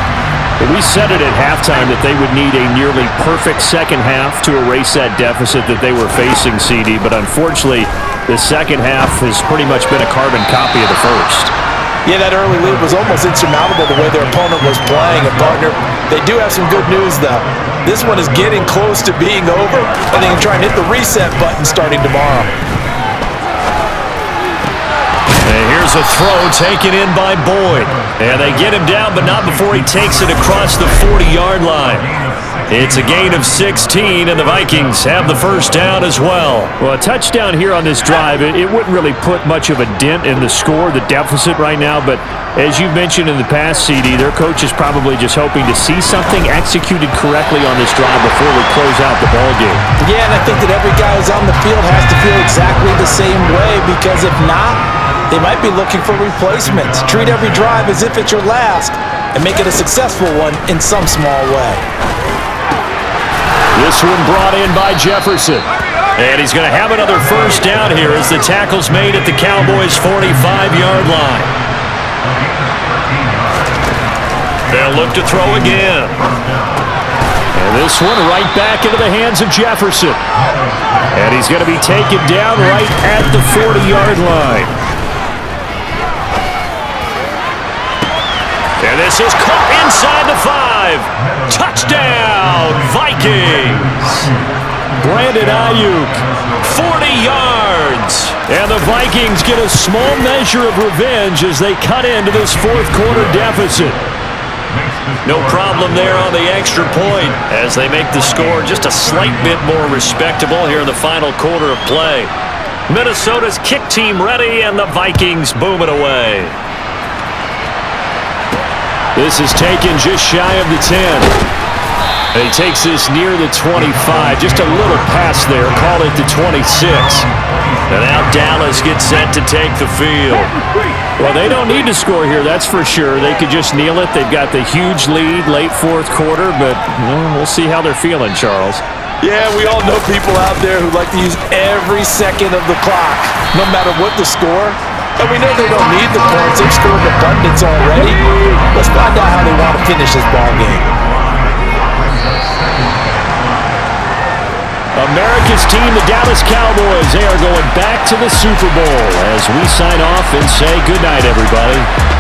But we said it at halftime that they would need a nearly perfect second half to erase that deficit that they were facing, CD. But unfortunately, the second half has pretty much been a carbon copy of the first. Yeah, that early lead was almost insurmountable the way their opponent was playing. And, partner, they do have some good news, though. This one is getting close to being over, and they can try and hit the reset button starting tomorrow. And here's a throw taken in by Boyd. And they get him down, but not before he takes it across the 40-yard line. It's a gain of 16, and the Vikings have the first down as well. Well, a touchdown here on this drive, it wouldn't really put much of a dent in the score, the deficit right now, but as you mentioned in the past, CD, their coach is probably just hoping to see something executed correctly on this drive before we close out the ballgame. Yeah, and I think that every guy who's on the field has to feel exactly the same way, because if not, they might be looking for replacements. Treat every drive as if it's your last and make it a successful one in some small way. This one brought in by Jefferson. And he's going to have another first down here as the tackle's made at the Cowboys' 45-yard line. They'll look to throw again. And this one right back into the hands of Jefferson. And he's going to be taken down right at the 40-yard line. And this is caught inside the 5. Touchdown, Vikings. Brandon Aiyuk, 40 yards. And the Vikings get a small measure of revenge as they cut into this fourth quarter deficit. No problem there on the extra point as they make the score just a slight bit more respectable here in the final quarter of play. Minnesota's kick team ready, and the Vikings boom it away. This is taken just shy of the 10. And he takes this near the 25. Just a little pass there. Call it the 26. And now Dallas gets set to take the field. Well, they don't need to score here, that's for sure. They could just kneel it. They've got the huge lead late fourth quarter, but we'll see how they're feeling, Charles. Yeah, we all know people out there who like to use every second of the clock, no matter what the score. And we know they don't need the points. They've scored in abundance already. Let's find out how they want to finish this ball game. America's team, the Dallas Cowboys, they are going back to the Super Bowl as we sign off and say goodnight, everybody.